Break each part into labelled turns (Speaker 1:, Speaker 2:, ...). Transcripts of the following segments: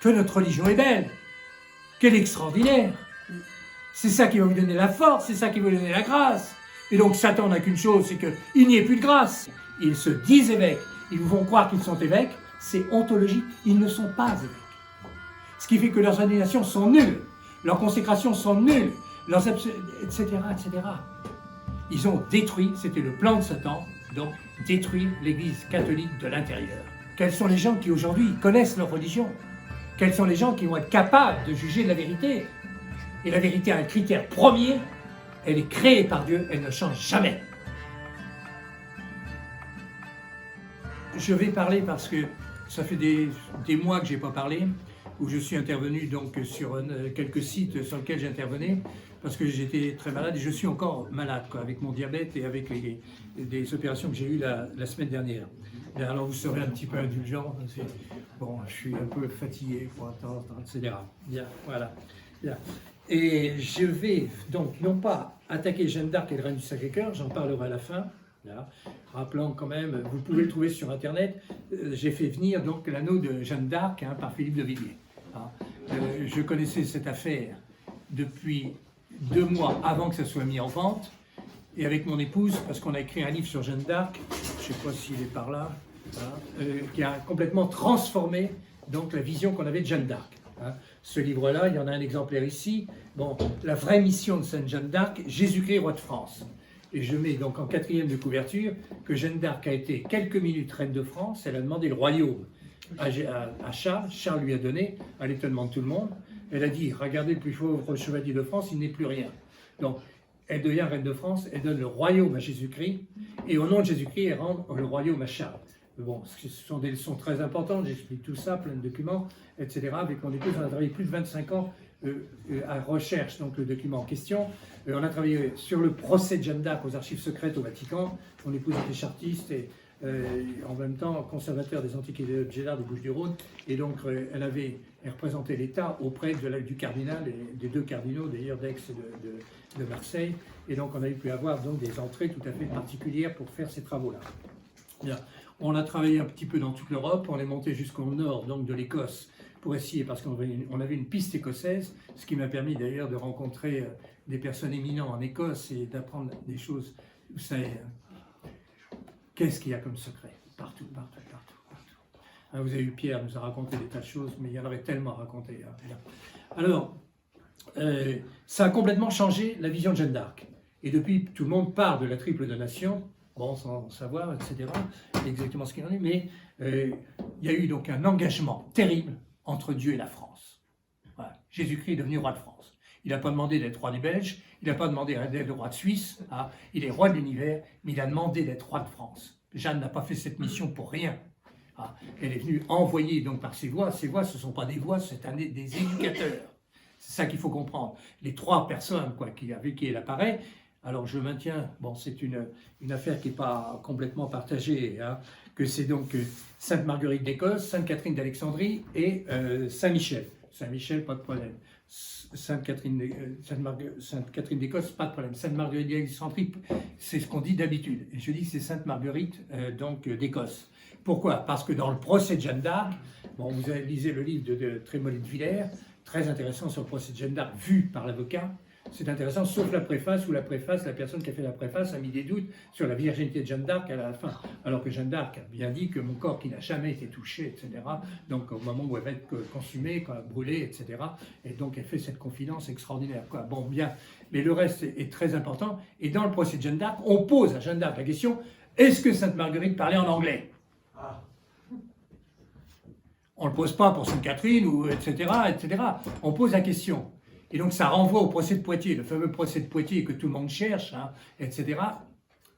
Speaker 1: que notre religion est belle, qu'elle est extraordinaire. C'est ça qui va vous donner la force, c'est ça qui va vous donner la grâce. Et donc Satan n'a qu'une chose, c'est qu'il n'y ait plus de grâce. Ils se disent évêques, ils vous font croire qu'ils sont évêques, c'est ontologique, ils ne sont pas évêques. Ce qui fait que leurs ordinations sont nulles, leurs consécrations sont nulles, etc., etc. Ils ont détruit, c'était le plan de Satan, donc détruire l'Église catholique de l'intérieur. Quels sont les gens qui aujourd'hui connaissent leur religion? Quels sont les gens qui vont être capables de juger de la vérité? Et la vérité a un critère premier, elle est créée par Dieu, elle ne change jamais. Je vais parler parce que ça fait des mois que je n'ai pas parlé, où je suis intervenu donc sur quelques sites sur lesquels j'intervenais, parce que j'étais très malade et je suis encore malade avec mon diabète et avec des opérations que j'ai eues la semaine dernière. Et alors vous serez un petit peu indulgent, bon, je suis un peu fatigué, etc. Bien, voilà. Bien. Et je vais donc non pas attaquer Jeanne d'Arc et le règne du Sacré-Cœur, j'en parlerai à la fin, là, rappelant quand même, vous pouvez le trouver sur internet, j'ai fait venir donc l'anneau de Jeanne d'Arc par Philippe de Villiers. Je connaissais cette affaire depuis 2 mois avant que ça soit mis en vente, et avec mon épouse, parce qu'on a écrit un livre sur Jeanne d'Arc, je ne sais pas s'il est par là, qui a complètement transformé donc, la vision qu'on avait de Jeanne d'Arc. Ce livre-là, il y en a un exemplaire ici. Bon, la vraie mission de Sainte Jeanne d'Arc, Jésus-Christ, roi de France. Et je mets donc en 4e de couverture que Jeanne d'Arc a été quelques minutes reine de France. Elle a demandé le royaume à Charles. Charles lui a donné, à l'étonnement de tout le monde. Elle a dit, regardez le plus pauvre chevalier de France, il n'est plus rien. Donc, elle devient reine de France, elle donne le royaume à Jésus-Christ. Et au nom de Jésus-Christ, elle rend le royaume à Charles. Bon, ce sont des leçons très importantes, j'explique tout ça, plein de documents, etc. Avec mon épouse, on a travaillé plus de 25 ans à recherche, donc le document en question. On a travaillé sur le procès de Jeanne d'Arc aux archives secrètes au Vatican. Mon épouse était chartiste et en même temps conservateur des antiquités de Gélard des Bouches-du-Rhône. Et donc, elle représentait l'État auprès du cardinal, et des 2 cardinaux d'ailleurs d'Aix et de Marseille. Et donc, on a pu avoir donc, des entrées tout à fait particulières pour faire ces travaux-là. Bien. On a travaillé un petit peu dans toute l'Europe, on est monté jusqu'au nord donc de l'Écosse pour essayer, parce qu'on avait une piste écossaise, ce qui m'a permis d'ailleurs de rencontrer des personnes éminentes en Écosse et d'apprendre des choses. Vous savez, qu'est-ce qu'il y a comme secret? Partout. Vous avez eu Pierre, nous a raconté des tas de choses, mais il y en aurait tellement à raconter. Alors, ça a complètement changé la vision de Jeanne d'Arc. Et depuis, tout le monde parle de la triple donation, bon, sans savoir, etc., exactement ce qu'il en est, mais il y a eu donc un engagement terrible entre Dieu et la France. Voilà. Jésus-Christ est devenu roi de France. Il n'a pas demandé d'être roi des Belges, il n'a pas demandé d'être roi de Suisse, il est roi de l'univers, mais il a demandé d'être roi de France. Jeanne n'a pas fait cette mission pour rien. Elle est venue envoyer donc par ses voix, ce ne sont pas des voix, c'est des éducateurs. C'est ça qu'il faut comprendre. Les 3 personnes avec qui elle apparaît. Alors je maintiens, bon c'est une affaire qui n'est pas complètement partagée, que c'est donc Sainte Marguerite d'Écosse, Sainte Catherine d'Alexandrie et Saint Michel. Saint Michel, pas de problème. Sainte Catherine d'Écosse, pas de problème. Sainte Marguerite d'Alexandrie, c'est ce qu'on dit d'habitude. Et je dis que c'est Sainte Marguerite d'Écosse. Pourquoi? Parce que dans le procès de Jeanne d'Arc, bon, vous avez lisé le livre de Trémollet de Villers, très intéressant sur le procès de Jeanne d'Arc, vu par l'avocat. C'est intéressant, sauf la préface, où la personne qui a fait la préface a mis des doutes sur la virginité de Jeanne d'Arc à la fin. Alors que Jeanne d'Arc a bien dit que mon corps qui n'a jamais été touché, etc. Donc au moment où elle va être consumée, quand elle va brûler, etc. Et donc elle fait cette confidence extraordinaire. Bon, bien, mais le reste est très important. Et dans le procès de Jeanne d'Arc, on pose à Jeanne d'Arc la question, est-ce que Sainte Marguerite parlait en anglais? On ne le pose pas pour Sainte Catherine, ou etc., etc. On pose la question. Et donc ça renvoie au procès de Poitiers, le fameux procès de Poitiers que tout le monde cherche, etc.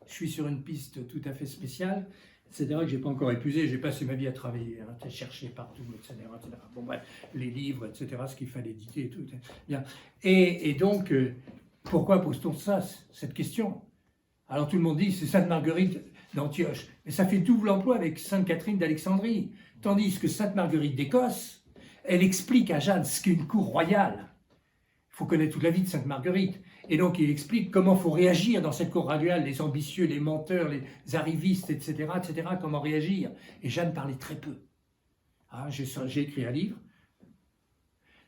Speaker 1: Je suis sur une piste tout à fait spéciale, etc., que je n'ai pas encore épuisée, j'ai passé ma vie à travailler, à chercher partout, etc., etc. Bon bref, les livres, etc., ce qu'il fallait éditer et tout. Bien. Et donc, pourquoi pose-t-on cette question? Alors tout le monde dit, c'est Sainte Marguerite d'Antioche, mais ça fait double emploi avec Sainte Catherine d'Alexandrie, tandis que Sainte Marguerite d'Écosse, elle explique à Jeanne ce qu'est une cour royale. Il faut connaître toute la vie de Sainte Marguerite. Et donc, il explique comment il faut réagir dans cette cour royale, les ambitieux, les menteurs, les arrivistes, etc., comment réagir. Et Jeanne parlait très peu. J'ai écrit un livre,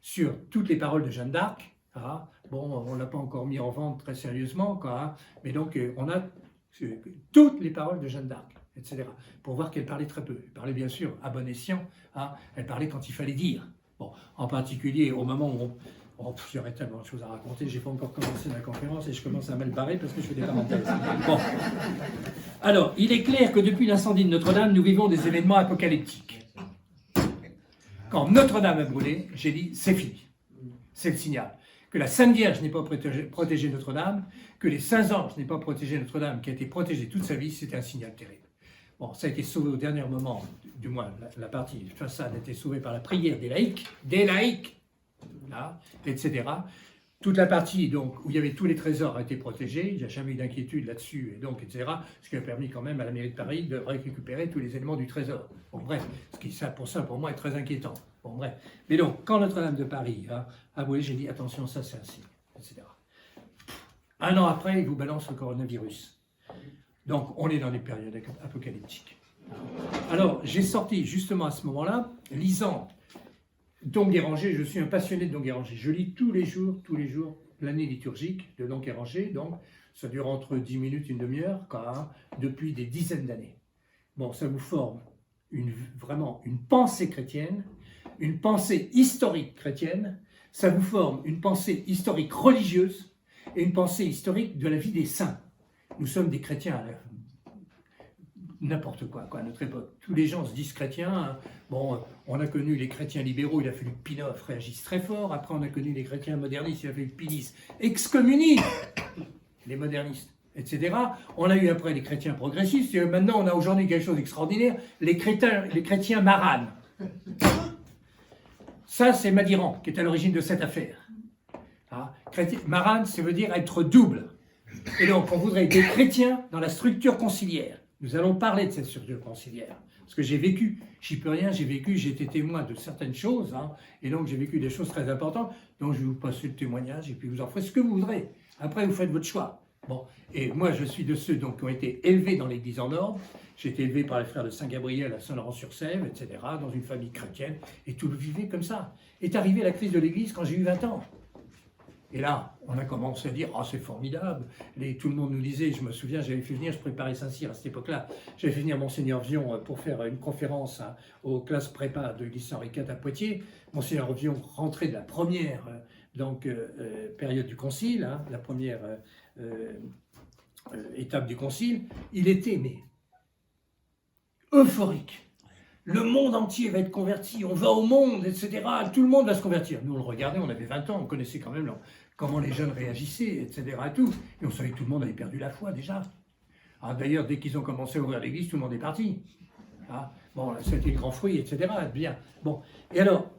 Speaker 1: sur toutes les paroles de Jeanne d'Arc. Hein. Bon, on ne l'a pas encore mis en vente très sérieusement, quoi, hein. Mais donc on a toutes les paroles de Jeanne d'Arc, etc. Pour voir qu'elle parlait très peu. Elle parlait bien sûr à bon escient, hein. Elle parlait quand il fallait dire. Bon, en particulier au moment où il y aurait tellement de choses à raconter, je n'ai pas encore commencé la conférence et je commence à mal barrer parce que je fais des parenthèses. Bon. Alors, il est clair que depuis l'incendie de Notre-Dame, nous vivons des événements apocalyptiques. Quand Notre-Dame a brûlé, j'ai dit c'est fini. C'est le signal. Que la Sainte Vierge n'ait pas protégé Notre-Dame, que les Saints Anges n'aient pas protégé Notre-Dame, qui a été protégée toute sa vie, c'était un signal terrible. Bon, ça a été sauvé au dernier moment, du moins la partie façade a été sauvée par la prière des laïcs, là, etc. Toute la partie donc, où il y avait tous les trésors a été protégée, il n'y a jamais eu d'inquiétude là-dessus, et donc, etc. Ce qui a permis quand même à la mairie de Paris de récupérer tous les éléments du trésor. Bon, bref, pour moi, est très inquiétant. Bon, bref. Mais donc, quand Notre-Dame de Paris a brûlé, j'ai dit, attention, ça c'est un signe, etc. Un an après, il vous balance le coronavirus. Donc, on est dans des périodes apocalyptiques. Alors, j'ai sorti justement à ce moment-là, lisant Don Guéranger, je suis un passionné de Don Guéranger. Je lis tous les jours, l'année liturgique de Don Guéranger. Donc, ça dure entre 10 minutes, une demi-heure, depuis des dizaines d'années. Bon, ça vous forme vraiment une pensée chrétienne, une pensée historique chrétienne, ça vous forme une pensée historique religieuse et une pensée historique de la vie des saints. Nous sommes des chrétiens, n'importe quoi, à notre époque. Tous les gens se disent chrétiens. Hein. Bon, on a connu les chrétiens libéraux, il a fallu que Pinoff réagisse très fort. Après, on a connu les chrétiens modernistes, il a fallu que Pilis excommunie les modernistes, etc. On a eu après les chrétiens progressistes. Et maintenant, on a aujourd'hui quelque chose d'extraordinaire, les chrétiens maranes. Ça, c'est Madiran qui est à l'origine de cette affaire. Hein? Marane, ça veut dire être double. Et donc, on voudrait des chrétiens dans la structure conciliaire. Nous allons parler de cette structure conciliaire. Parce que j'ai vécu, j'y peux rien, j'ai été témoin de certaines choses, hein, et donc j'ai vécu des choses très importantes. Donc je vais vous passer le témoignage, et puis vous en ferez ce que vous voudrez. Après, vous faites votre choix. Bon, et moi, je suis de ceux donc, qui ont été élevés dans l'église en ordre. J'ai été élevé par les frères de Saint-Gabriel à Saint-Laurent-sur-Sèvre, etc., dans une famille chrétienne, et tout le vivait comme ça. Est arrivée la crise de l'église quand j'ai eu 20 ans. Et là, on a commencé à dire « Ah, c'est formidable !» Tout le monde nous disait, je me souviens, j'avais fait venir, je préparais Saint-Cyr à cette époque-là, j'avais fait venir Monseigneur Vion pour faire une conférence aux classes prépa de l'église Henri IV à Poitiers. Monseigneur Vion rentrait de la première période du concile, hein, la première étape du concile. Il était euphorique. Le monde entier va être converti, on va au monde, etc. Tout le monde va se convertir. Nous, on le regardait, on avait 20 ans, on connaissait quand même comment les jeunes réagissaient, etc. Et on savait que tout le monde avait perdu la foi déjà. D'ailleurs, dès qu'ils ont commencé à ouvrir l'église, tout le monde est parti. Bon, c'était le grand fruit, etc. Bien. Bon. Et alors,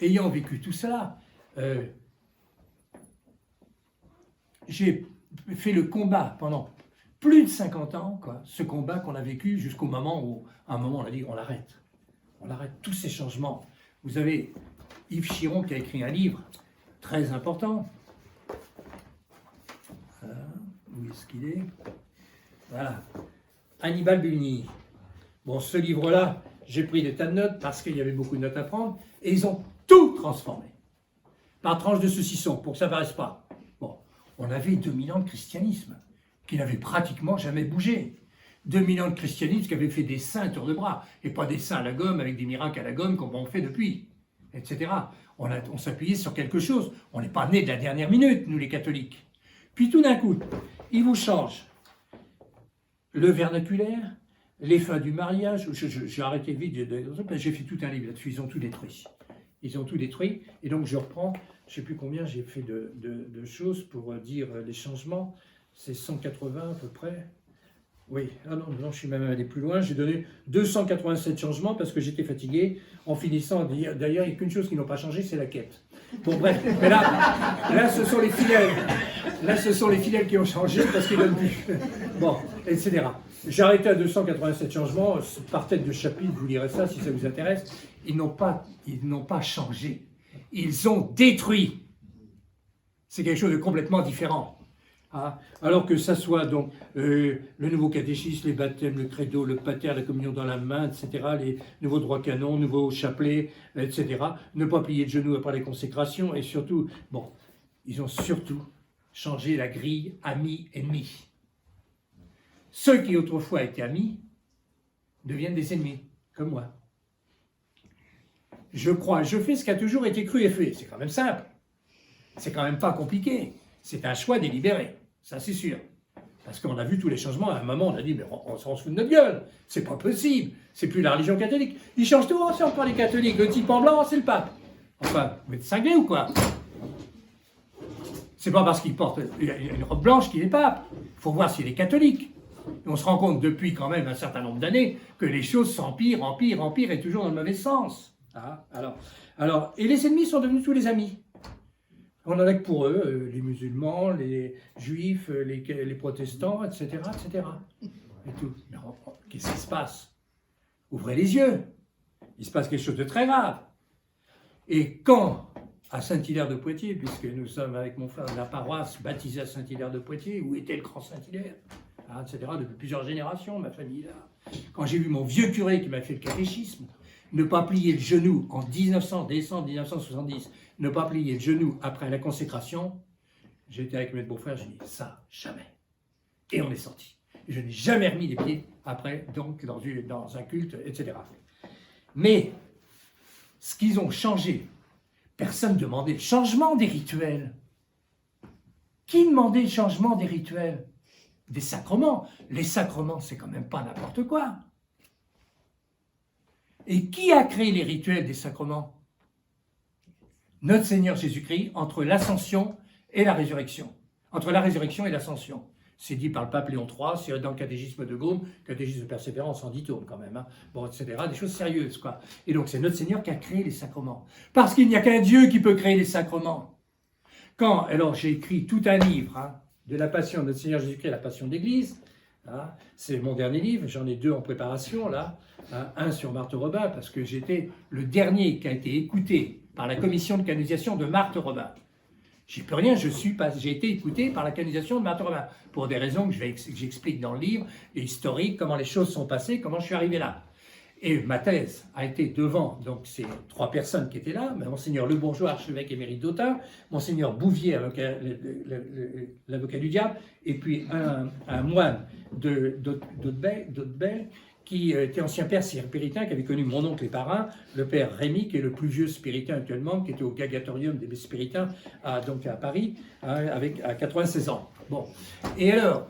Speaker 1: ayant vécu tout cela, j'ai fait le combat pendant plus de 50 ans, ce combat qu'on a vécu jusqu'au moment où, à un moment, on a dit on l'arrête. On arrête tous ces changements. Vous avez Yves Chiron qui a écrit un livre très important. Voilà. Où est-ce qu'il est? Voilà. Annibal Bulny. Bon, ce livre-là, j'ai pris des tas de notes parce qu'il y avait beaucoup de notes à prendre et ils ont tout transformé. Par tranche de saucisson, pour que ça ne paraisse pas. Bon, on avait 2000 ans de christianisme qui n'avait pratiquement jamais bougé. 2000 ans de christianisme qui avait fait des saints à tour de bras, et pas des saints à la gomme avec des miracles à la gomme comme on fait depuis, etc. On s'appuyait sur quelque chose. On n'est pas nés de la dernière minute, nous les catholiques. Puis tout d'un coup, ils vous changent le vernaculaire, les fins du mariage. J'ai arrêté vite, j'ai fait tout un livre là-dessus, ils ont tout détruit. Ils ont tout détruit, et donc je reprends, je ne sais plus combien j'ai fait de choses pour dire les changements. C'est 180 à peu près. Oui, non, je suis même allé plus loin. J'ai donné 287 changements parce que j'étais fatigué. En finissant, d'ailleurs, il n'y a qu'une chose qui n'a pas changé, c'est la quête. Bon, bref, mais là, ce sont les fidèles. Là, ce sont les fidèles qui ont changé parce qu'ils donnent plus. Bon, etc. J'ai arrêté à 287 changements. Par tête de chapitre, vous lirez ça si ça vous intéresse. Ils n'ont pas changé. Ils ont détruit. C'est quelque chose de complètement différent. Ah, alors que ça soit donc le nouveau catéchisme, les baptêmes, le credo, le pater, la communion dans la main, etc., les nouveaux droits canons, nouveaux chapelets, etc., ne pas plier de genoux après les consécrations, et surtout, bon, ils ont surtout changé la grille amis-ennemis. Ceux qui autrefois étaient amis deviennent des ennemis, comme moi. Je crois, je fais ce qui a toujours été cru et fait. C'est quand même simple. C'est quand même pas compliqué. C'est un choix délibéré. Ça, c'est sûr. Parce qu'on a vu tous les changements. À un moment, on a dit, mais on s'en fout de notre gueule. C'est pas possible. C'est plus la religion catholique. Ils changent tout. C'est encore les catholiques. Le type en blanc, c'est le pape. Enfin, vous êtes cinglés ou quoi? C'est pas parce qu'il porte une robe blanche qu'il est pape. Il faut voir s'il est catholique. Et on se rend compte depuis quand même un certain nombre d'années que les choses s'empirent, empirent et toujours dans le mauvais sens. Ah, alors, et les ennemis sont devenus tous les amis. On en a que pour eux, les musulmans, les juifs, les protestants, etc., etc. Et tout. Mais qu'est-ce qui se passe? Ouvrez les yeux. Il se passe quelque chose de très grave. Et quand, à Saint-Hilaire de Poitiers, puisque nous sommes avec mon frère de la paroisse baptisée à Saint-Hilaire de Poitiers, où était le grand Saint-Hilaire, etc., depuis plusieurs générations, ma famille là. Quand j'ai vu mon vieux curé qui m'a fait le catéchisme, ne pas plier le genou en décembre 1970, ne pas plier le genou après la consécration, j'étais avec mes beaux-frères, j'ai dit ça, jamais. Et on est sorti. Je n'ai jamais remis les pieds après, donc dans un culte, etc. Mais ce qu'ils ont changé, personne ne demandait le changement des rituels. Qui demandait le changement des rituels? Des sacrements. Les sacrements, c'est quand même pas n'importe quoi. Et qui a créé les rituels des sacrements? Notre Seigneur Jésus-Christ, entre l'ascension et la résurrection. Entre la résurrection et l'ascension. C'est dit par le pape Léon III, c'est dans le catéchisme de Gaume, catéchisme de persévérance en 10 tomes quand même, hein. Bon, etc., des choses sérieuses, quoi. Et donc c'est notre Seigneur qui a créé les sacrements. Parce qu'il n'y a qu'un Dieu qui peut créer les sacrements. Alors j'ai écrit tout un livre, hein, de la Passion de notre Seigneur Jésus-Christ, la Passion de l'Église, hein, c'est mon dernier livre, j'en ai 2 en préparation, là, hein, un sur Marthe Robin, parce que j'étais le dernier qui a été écouté par la commission de canonisation de Marthe Robin. J'y peux rien, j'ai été écouté par la canonisation de Marthe Robin, pour des raisons que j'explique dans le livre, historiques, comment les choses sont passées, comment je suis arrivé là. Et ma thèse a été devant donc ces 3 personnes qui étaient là, Monseigneur Le Bourgeois, archevêque émérite d'Autun, Monseigneur Bouvier, l'avocat du diable, et puis un moine d'Hautebelle, qui était ancien père spiritain, qui avait connu mon oncle et parrain, le père Rémy, qui est le plus vieux spiritain actuellement, qui était au Gagatorium des spiritains, donc à Paris, à 96 ans. Bon. Et alors,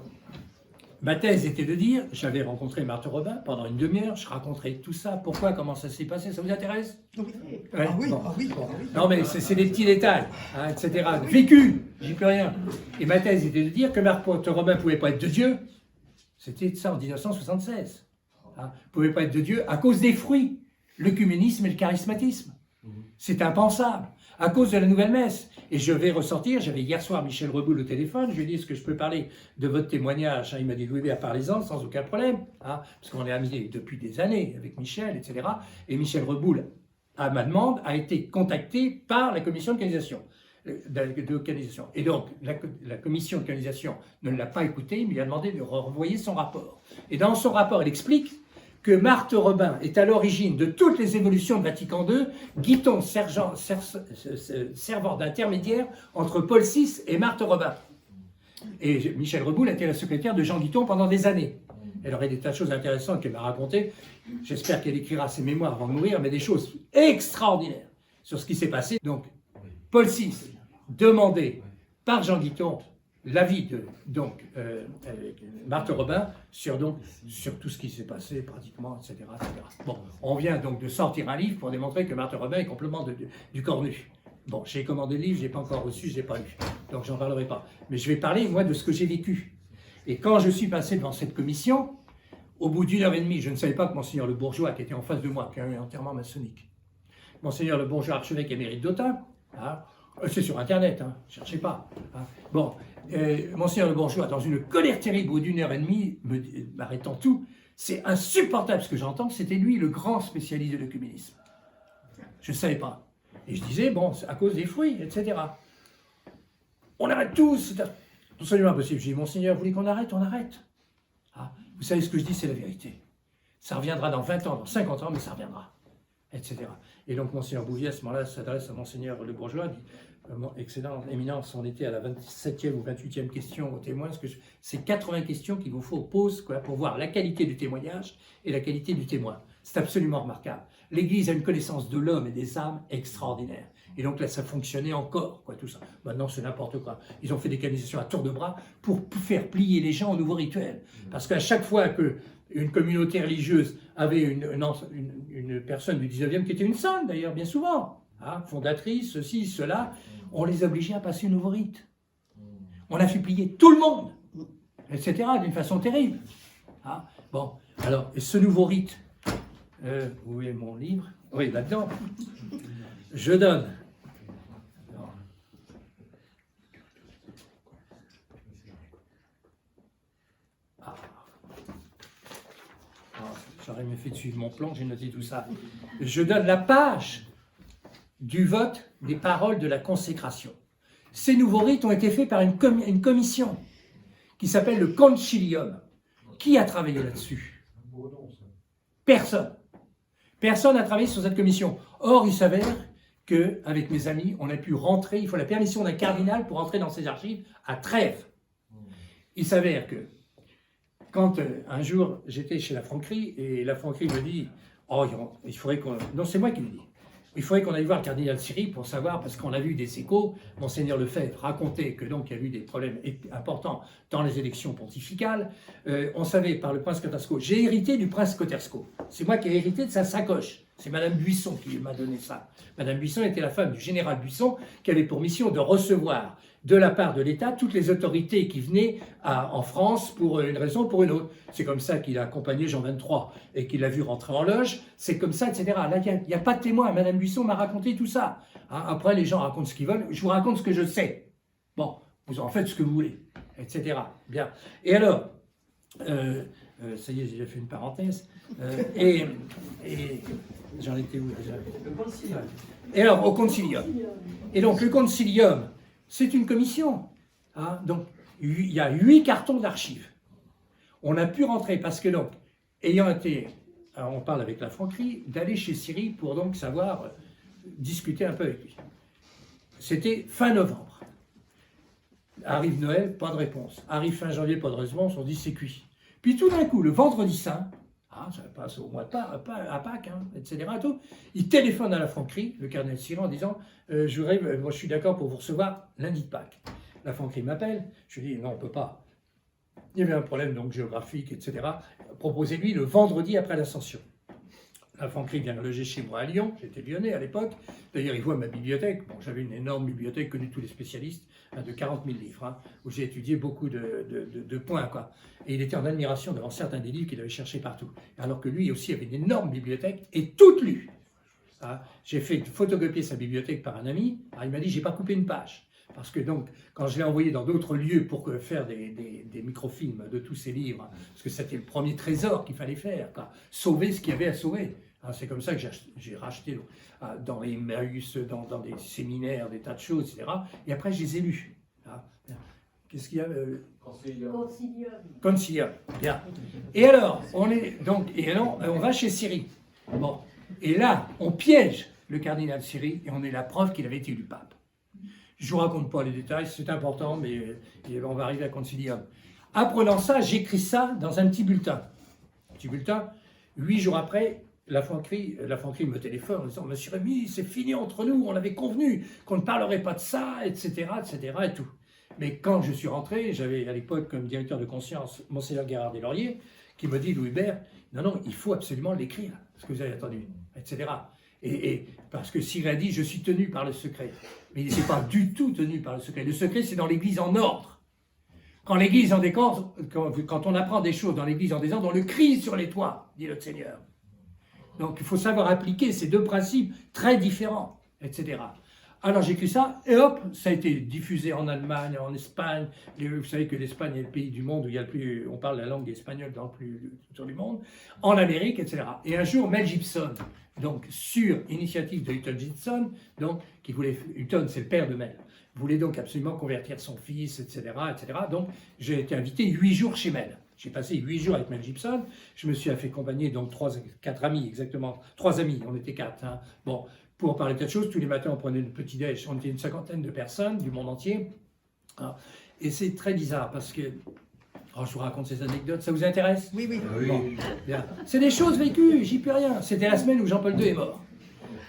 Speaker 1: ma thèse était de dire, j'avais rencontré Marthe Robin pendant une demi-heure, je raconterai tout ça, pourquoi, comment ça s'est passé, ça vous intéresse?
Speaker 2: Oui.
Speaker 1: Ouais,
Speaker 2: Ah oui,
Speaker 1: bon.
Speaker 2: ah oui, ah oui.
Speaker 1: Non mais c'est des petits détails, hein, etc. Vécu, j'y peux rien. Et ma thèse était de dire que Marthe Robin ne pouvait pas être de Dieu, c'était ça en 1976. Hein, ne pouvait pas être de Dieu à cause des fruits, l'œcuménisme et le charismatisme. C'est impensable, à cause de la nouvelle messe. Et je vais ressortir, j'avais hier soir Michel Reboul au téléphone, je lui ai dit, est-ce que je peux parler de votre témoignage? Il m'a dit, oui, parlez-en sans aucun problème, hein, parce qu'on est amis depuis des années avec Michel, etc. Et Michel Reboul, à ma demande, a été contacté par la commission de canalisation. Et donc, la commission de canalisation ne l'a pas écouté, mais lui a demandé de renvoyer son rapport. Et dans son rapport, il explique que Marthe Robin est à l'origine de toutes les évolutions de Vatican II, Guiton servant d'intermédiaire entre Paul VI et Marthe Robin. Et Michel Reboul a été la secrétaire de Jean Guiton pendant des années. Elle aurait des tas de choses intéressantes qu'elle m'a racontées. J'espère qu'elle écrira ses mémoires avant de mourir, mais des choses extraordinaires sur ce qui s'est passé. Donc, Paul VI demandait par Jean Guiton l'avis de Marthe Robin sur tout ce qui s'est passé pratiquement, etc., etc. Bon, on vient donc de sortir un livre pour démontrer que Marthe Robin est complètement du cornu. Bon, j'ai commandé le livre, je n'ai pas encore reçu, je n'ai pas lu, donc j'en parlerai pas. Mais je vais parler, moi, de ce que j'ai vécu. Et quand je suis passé devant cette commission, au bout d'1 heure et demie, je ne savais pas que Monseigneur Le Bourgeois, qui était en face de moi, qui a eu un enterrement maçonnique, Monseigneur Le Bourgeois, archevêque émérite d'Autun, hein, c'est sur Internet, hein, cherchez pas. Hein. Bon, Monseigneur Le Bourgeois, dans une colère terrible, au bout d'1 heure et demie, m'arrêtant tout, c'est insupportable ce que j'entends, c'était lui le grand spécialiste de l'œcuménisme. Je ne savais pas. Et je disais, bon, c'est à cause des fruits, etc. On arrête tous. Non seulement impossible. Je dis, Monseigneur, vous voulez qu'on arrête? On arrête. Ah, vous savez, ce que je dis, c'est la vérité. Ça reviendra dans 20 ans, dans 50 ans, mais ça reviendra. Etc. Et donc, Monseigneur Bouvier, à ce moment-là, s'adresse à Monseigneur Le Bourgeois, dit, excellent, éminence, on était à la 27e ou 28e question au témoin, parce que c'est 80 questions qu'il vous faut poser pour voir la qualité du témoignage et la qualité du témoin. C'est absolument remarquable. L'Église a une connaissance de l'homme et des âmes extraordinaire. Et donc là, ça fonctionnait encore, tout ça. Maintenant, c'est n'importe quoi. Ils ont fait des canonisations à tour de bras pour faire plier les gens au nouveau rituel. Parce qu'à chaque fois qu'une communauté religieuse avait une personne du 19e, qui était une sainte d'ailleurs, bien souvent, fondatrice, ceci, cela, on les obligeait à passer au nouveau rite. On a fait plier tout le monde, etc., d'une façon terrible. Bon, alors, et ce nouveau rite, où est mon livre? Oui, là-dedans. Je donne. J'aurais mieux fait de suivre mon plan, j'ai noté tout ça. Je donne la page du vote des paroles de la consécration. Ces nouveaux rites ont été faits par une commission qui s'appelle le Concilium. Qui a travaillé là-dessus? Personne. Personne n'a travaillé sur cette commission. Or, il s'avère qu'avec mes amis, on a pu rentrer, il faut la permission d'un cardinal pour entrer dans ses archives à Trèves. Il s'avère que quand un jour j'étais chez la Franquerie, et la Franquerie me dit, oh, il faudrait qu'on... Non, c'est moi qui le dis. Il faudrait qu'on aille voir le cardinal Siri pour savoir, parce qu'on a vu des échos, Monseigneur Lefebvre racontait que donc il y a eu des problèmes importants dans les élections pontificales. On savait par le prince Cotersco, j'ai hérité du prince Cotersco. C'est moi qui ai hérité de sa sacoche. C'est Madame Buisson qui m'a donné ça. Madame Buisson était la femme du général Buisson qui avait pour mission de recevoir de la part de l'État toutes les autorités qui venaient en France pour une raison ou pour une autre. C'est comme ça qu'il a accompagné Jean XXIII et qu'il l'a vu rentrer en loge. C'est comme ça, etc. Là, il n'y a pas de témoin. Madame Buisson m'a raconté tout ça. Après, les gens racontent ce qu'ils veulent. Je vous raconte ce que je sais. Bon, vous en faites ce que vous voulez, etc. Bien. Et alors, ça y est, j'ai fait une parenthèse. Et j'en étais où? Le concilium. Et alors, au concilium. Et donc, le concilium, c'est une commission. Donc, il y a 8 cartons d'archives. On a pu rentrer parce que, donc, ayant été, on parle avec la Franquerie, d'aller chez Siri pour donc savoir discuter un peu avec lui. C'était fin novembre. Arrive Noël, pas de réponse. Arrive fin janvier, pas de réponse, on dit c'est cuit. Puis tout d'un coup, le vendredi saint, ça passe au mois de Pâques, etc. Tout, il téléphone à la Franquerie, le cardinal Siri, en disant moi je suis d'accord pour vous recevoir lundi de Pâques. La Franquerie m'appelle, je lui dis non, on ne peut pas. Il y avait un problème donc géographique, etc. Proposez-lui le vendredi après l'Ascension. La Franquerie vient loger chez moi à Lyon, j'étais lyonnais à l'époque. D'ailleurs, il voit ma bibliothèque. Bon, j'avais une énorme bibliothèque connue de tous les spécialistes, de 40 000 livres, où j'ai étudié beaucoup de points, Et il était en admiration devant certains des livres qu'il avait cherchés partout. Alors que lui aussi avait une énorme bibliothèque et toute lue. J'ai fait photocopier sa bibliothèque par un ami. Alors, il m'a dit, j'ai pas coupé une page. Parce que donc, quand je l'ai envoyé dans d'autres lieux pour faire des microfilms de tous ces livres, parce que c'était le premier trésor qu'il fallait faire, sauver ce qu'il y avait à sauver. C'est comme ça que j'ai racheté dans les Emmaüs, dans des séminaires, des tas de choses, etc. Et après, je les ai lus. Qu'est-ce qu'il y a Concilium. Bien. Et alors, on va chez Siri. Bon. Et là, on piège le cardinal Siri et on est la preuve qu'il avait été élu pape. Je ne vous raconte pas les détails, c'est important, mais on va arriver à Concilium. Apprenant ça, j'écris ça dans un petit bulletin. 8 jours après, la Franquerie me téléphone en disant « Monsieur Rémy, c'est fini entre nous, on avait convenu qu'on ne parlerait pas de ça, etc. et tout. » Mais quand je suis rentré, j'avais à l'époque comme directeur de conscience Monseigneur Gérard Deslauriers, qui me dit « Louis Hébert, non, il faut absolument l'écrire, ce que vous avez attendu, etc. » Et parce que Siri a dit « Je suis tenu par le secret ». Mais il n'était pas du tout tenu par le secret. Le secret, c'est dans l'Église en ordre. Quand l'Église en désordre, quand on apprend des choses dans l'Église en désordre, on le crie sur les toits, dit notre Seigneur. Donc il faut savoir appliquer ces deux principes très différents, etc. Alors j'écris ça, et hop, ça a été diffusé en Allemagne, en Espagne. Vous savez que l'Espagne est le pays du monde où il y a le plus, on parle la langue espagnole dans le plus sur du monde, en Amérique, etc. Et un jour, Mel Gibson, donc sur initiative de Hutton Gibson, donc qui voulait, Hutton c'est le père de Mel, voulait donc absolument convertir son fils, etc., etc. Donc j'ai été invité 8 jours chez Mel. J'ai passé 8 jours avec Mel Gibson. Je me suis fait accompagner donc 4 amis exactement, 3 amis, on était 4. Hein. Bon. Pour parler de tas de choses, tous les matins on prenait le petit-déj, on était une 50aine de personnes du monde entier. Et c'est très bizarre parce que, je vous raconte ces anecdotes, ça vous intéresse?
Speaker 2: Oui, oui.
Speaker 1: Bon, bien. C'est des choses vécues, j'y peux rien. C'était la semaine où Jean-Paul II est mort.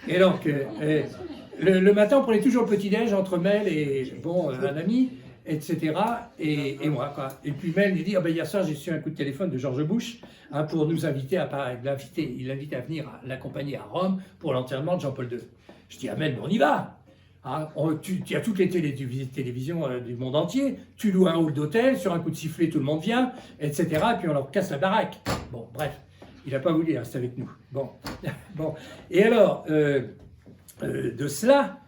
Speaker 1: Et donc, le matin on prenait toujours le petit-déj entre Mel et un ami, etc. Et moi, quoi. Et puis Mel lui dit, hier soir j'ai reçu un coup de téléphone de George Bush, pour nous inviter il l'invite à venir l'accompagner à Rome pour l'enterrement de Jean-Paul II. Je dis, Mel, on y va. Tu as toutes les télévisions du monde entier, tu loues un hall d'hôtel, sur un coup de sifflet tout le monde vient, etc. Et puis on leur casse la baraque. Bon, bref, il n'a pas voulu rester avec nous. Bon. Et alors, de cela,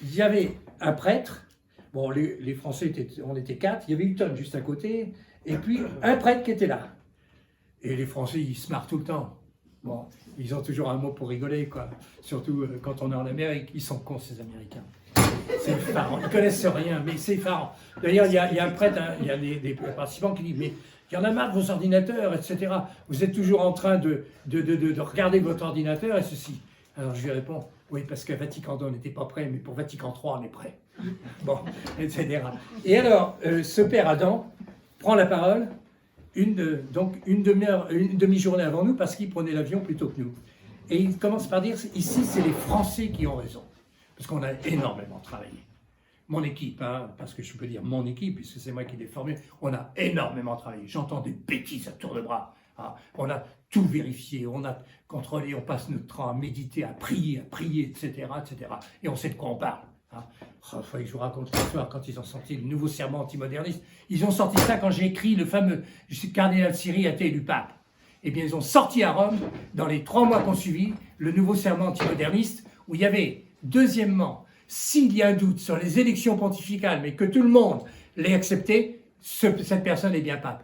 Speaker 1: il y avait un prêtre. Bon, les Français, on était 4, il y avait Hutton juste à côté, et puis un prêtre qui était là. Et les Français, ils se marrent tout le temps. Bon, ils ont toujours un mot pour rigoler, quoi. Surtout quand on est en Amérique, ils sont cons, ces Américains. C'est effarant, ils ne connaissent rien, mais c'est effarant. D'ailleurs, il y a un prêtre, hein, il y a des participants qui disent, mais il y en a marre de vos ordinateurs, etc. Vous êtes toujours en train de regarder votre ordinateur et ceci. Alors je lui réponds, oui, parce qu'à Vatican II, on n'était pas prêt, mais pour Vatican III, on est prêt. Bon, etc. Et alors, ce père Adam prend la parole une demi-journée avant nous parce qu'il prenait l'avion plutôt que nous. Et il commence par dire, ici, c'est les Français qui ont raison. Parce qu'on a énormément travaillé. Mon équipe, hein, parce que je peux dire mon équipe, puisque c'est moi qui l'ai formée, on a énormément travaillé. J'entends des bêtises à tour de bras. Hein. On a tout vérifié, on a contrôlé, on passe notre temps à méditer, à prier, etc., etc. Et on sait de quoi on parle. Hein. Il faut que je vous raconte l'histoire quand ils ont sorti le nouveau serment antimoderniste. Ils ont sorti ça quand j'ai écrit le fameux cardinal Siri a été élu pape. Eh bien, ils ont sorti à Rome, dans les 3 mois qu'on suivit, le nouveau serment antimoderniste, où il y avait, deuxièmement, s'il y a un doute sur les élections pontificales, mais que tout le monde l'ait accepté, cette personne est bien pape.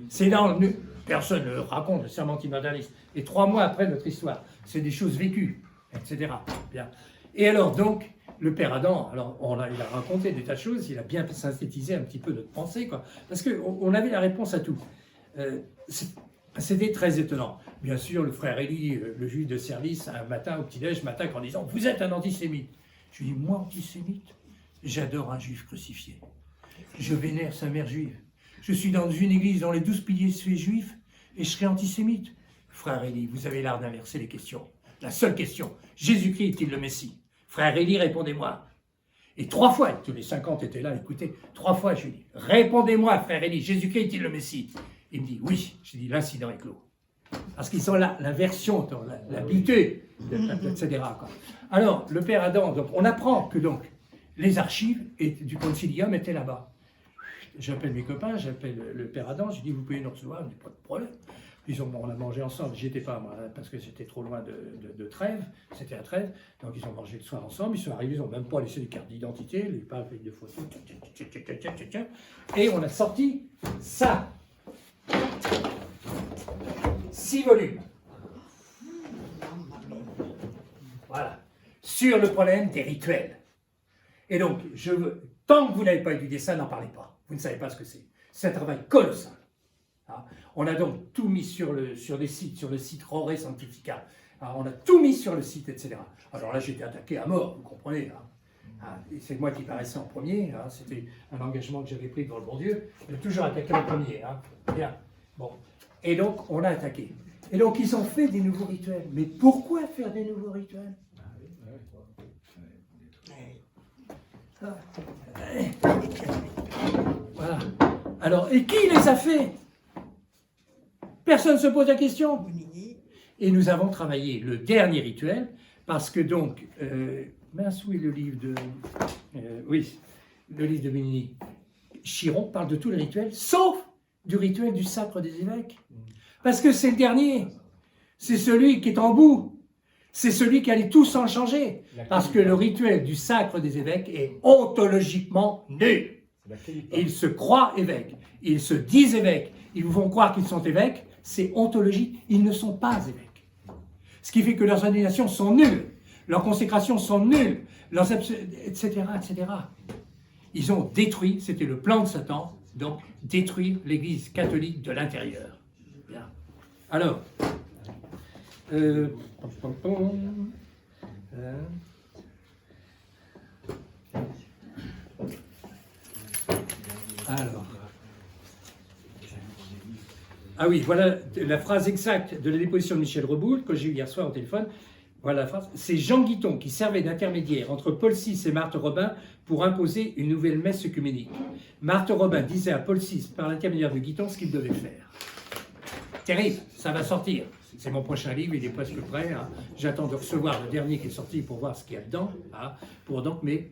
Speaker 1: C'est dans le... Personne ne raconte le serment antimoderniste. Et 3 mois après notre histoire, c'est des choses vécues, etc. Bien. Et alors, donc, le père Adam, alors il a raconté des tas de choses, il a bien synthétisé un petit peu notre pensée, quoi, parce qu'on avait la réponse à tout. C'était très étonnant. Bien sûr, le frère Élie, le juif de service, un matin, au petit-déj, m'attaque en disant « Vous êtes un antisémite ». Je lui dis « Moi, antisémite, j'adore un juif crucifié. Je vénère sa mère juive. Je suis dans une église dont les 12 piliers sont juifs et je serai antisémite. Frère Élie, vous avez l'art d'inverser les questions. La seule question, Jésus-Christ est-il le Messie? Frère Élie, répondez-moi. » Et 3 fois, tous les 50 étaient là, écoutez, 3 fois je lui dis « Répondez-moi, frère Élie, Jésus-Christ est-il le Messie ?» Il me dit « Oui. » Je dis « L'incident est clos. » Parce qu'ils sont là, l'inversion, l'habitude, etc. Quoi. Alors, le père Adam, donc, on apprend que donc, les archives du concilium étaient là-bas. J'appelle mes copains, j'appelle le père Adam, je dis « Vous pouvez nous recevoir ?» Il dit « Pas de problème. » On a mangé ensemble, j'y étais pas moi, parce que c'était trop loin de Trèves, c'était à Trèves, donc ils ont mangé le soir ensemble, ils sont arrivés, ils n'ont même pas laissé les cartes d'identité, les papiers de photos, et on a sorti ça. 6 volumes. Voilà. Sur le problème des rituels. Et donc, tant que vous n'avez pas étudié ça, n'en parlez pas. Vous ne savez pas ce que c'est. C'est un travail colossal. On a donc tout mis sur le site Rore Sanctifica. On a tout mis sur le site, etc. Alors là, j'ai été attaqué à mort, vous comprenez. C'est moi qui paraissais en premier. C'était un engagement que j'avais pris devant le bon Dieu. J'ai toujours attaqué en premier. Bien. Bon. Et donc, on a attaqué. Et donc, ils ont fait des nouveaux rituels. Mais pourquoi faire des nouveaux rituels? Voilà. Alors, et qui les a fait? Personne ne se pose la question. Et nous avons travaillé le dernier rituel, parce que donc, mince, où est le livre de... oui, le livre de Benigni. Chiron parle de tous les rituels, sauf du rituel du sacre des évêques. Parce que c'est le dernier. C'est celui qui est en bout. c'est celui qui allait tout sans changer. Parce que le rituel du sacre des évêques est ontologiquement nul. Ils se croient évêques, ils se disent évêques, ils vous font croire qu'ils sont évêques, c'est ontologique, ils ne sont pas évêques. Ce qui fait que leurs ordinations sont nulles, leurs consécrations sont nulles, etc., etc. Ils ont détruit, c'était le plan de Satan, donc détruire l'Église catholique de l'intérieur. Bien. Alors, ah oui, voilà la phrase exacte de la déposition de Michel Reboul que j'ai eue hier soir au téléphone. Voilà la phrase. C'est Jean Guiton qui servait d'intermédiaire entre Paul VI et Marthe Robin pour imposer une nouvelle messe œcuménique. Marthe Robin disait à Paul VI, par l'intermédiaire de Guiton, ce qu'il devait faire. Terrible, ça va sortir. C'est mon prochain livre, il est presque prêt. Hein. J'attends de recevoir le dernier qui est sorti pour voir ce qu'il y a dedans. Hein,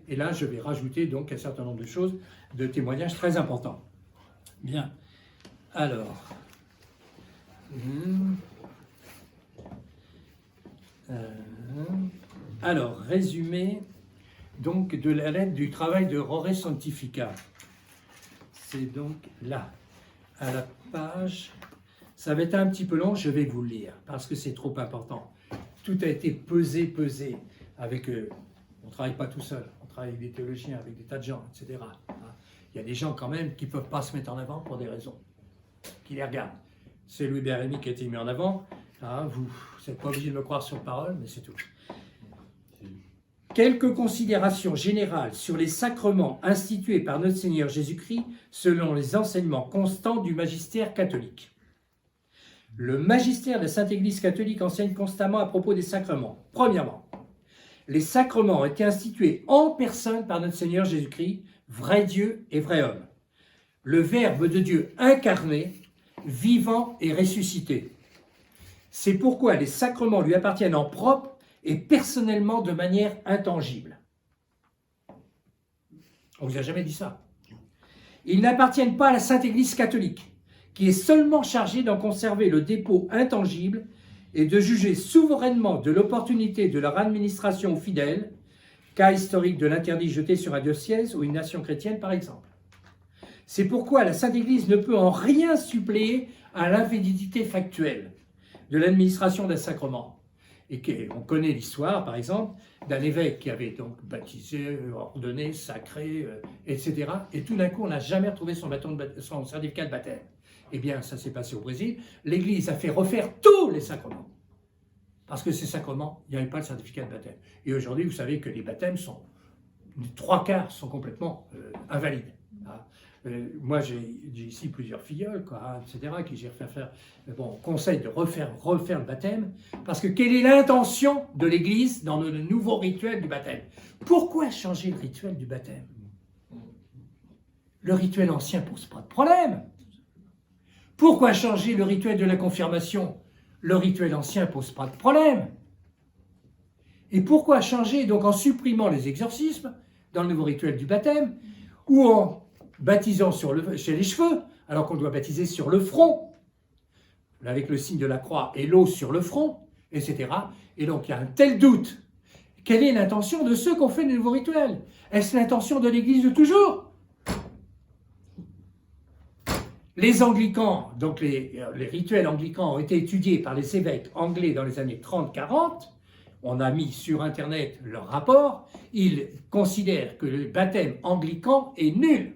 Speaker 1: et là, je vais rajouter donc un certain nombre de choses, de témoignages très importants. Bien. Alors. Résumé donc de la lettre du travail de Rore Sanctifica. C'est donc là, à la page. Ça va être un petit peu long, je vais vous le lire, parce que c'est trop important. Tout a été pesé avec... on ne travaille pas tout seul, on travaille avec des théologiens, avec des tas de gens, etc. Il y a des gens quand même qui ne peuvent pas se mettre en avant pour des raisons, qui les regardent. C'est Louis Bérémy qui a été mis en avant. Vous n'êtes pas obligé de me croire sur parole, mais c'est tout. Quelques considérations générales sur les sacrements institués par notre Seigneur Jésus-Christ selon les enseignements constants du magistère catholique. Le magistère de la Sainte Église catholique enseigne constamment à propos des sacrements. Premièrement, les sacrements ont été institués en personne par notre Seigneur Jésus-Christ, vrai Dieu et vrai homme. Le Verbe de Dieu incarné, vivant et ressuscité. C'est pourquoi les sacrements lui appartiennent en propre et personnellement de manière intangible. On ne vous a jamais dit ça. Ils n'appartiennent pas à la Sainte Église catholique, qui est seulement chargée d'en conserver le dépôt intangible et de juger souverainement de l'opportunité de leur administration aux fidèles, cas historique de l'interdit jeté sur un diocèse ou une nation chrétienne par exemple. C'est pourquoi la Sainte Église ne peut en rien suppléer à l'invalidité factuelle de l'administration d'un sacrement. Et on connaît l'histoire, par exemple, d'un évêque qui avait donc baptisé, ordonné, sacré, etc. Et tout d'un coup, on n'a jamais retrouvé son certificat de baptême. Eh bien, ça s'est passé au Brésil. L'Église a fait refaire tous les sacrements. Parce que ces sacrements, il n'y avait pas le certificat de baptême. Et aujourd'hui, vous savez que les baptêmes sont, les 3/4 sont complètement invalides. Moi, j'ai ici plusieurs filleuls, etc., qui j'ai refait faire. Bon, on conseille de refaire le baptême, parce que quelle est l'intention de l'Église dans le nouveau rituel du baptême? Pourquoi changer le rituel du baptême? Le rituel ancien ne pose pas de problème. Pourquoi changer le rituel de la confirmation? Le rituel ancien ne pose pas de problème. Et pourquoi changer, donc en supprimant les exorcismes dans le nouveau rituel du baptême, ou en baptisant chez les cheveux, alors qu'on doit baptiser sur le front, avec le signe de la croix et l'eau sur le front, etc. Et donc il y a un tel doute. Quelle est l'intention de ceux qui ont fait le nouveau rituel? Est-ce l'intention de l'Église de toujours? Les anglicans, donc les rituels anglicans ont été étudiés par les évêques anglais dans les années 30-40. On a mis sur Internet leur rapport. Ils considèrent que le baptême anglican est nul.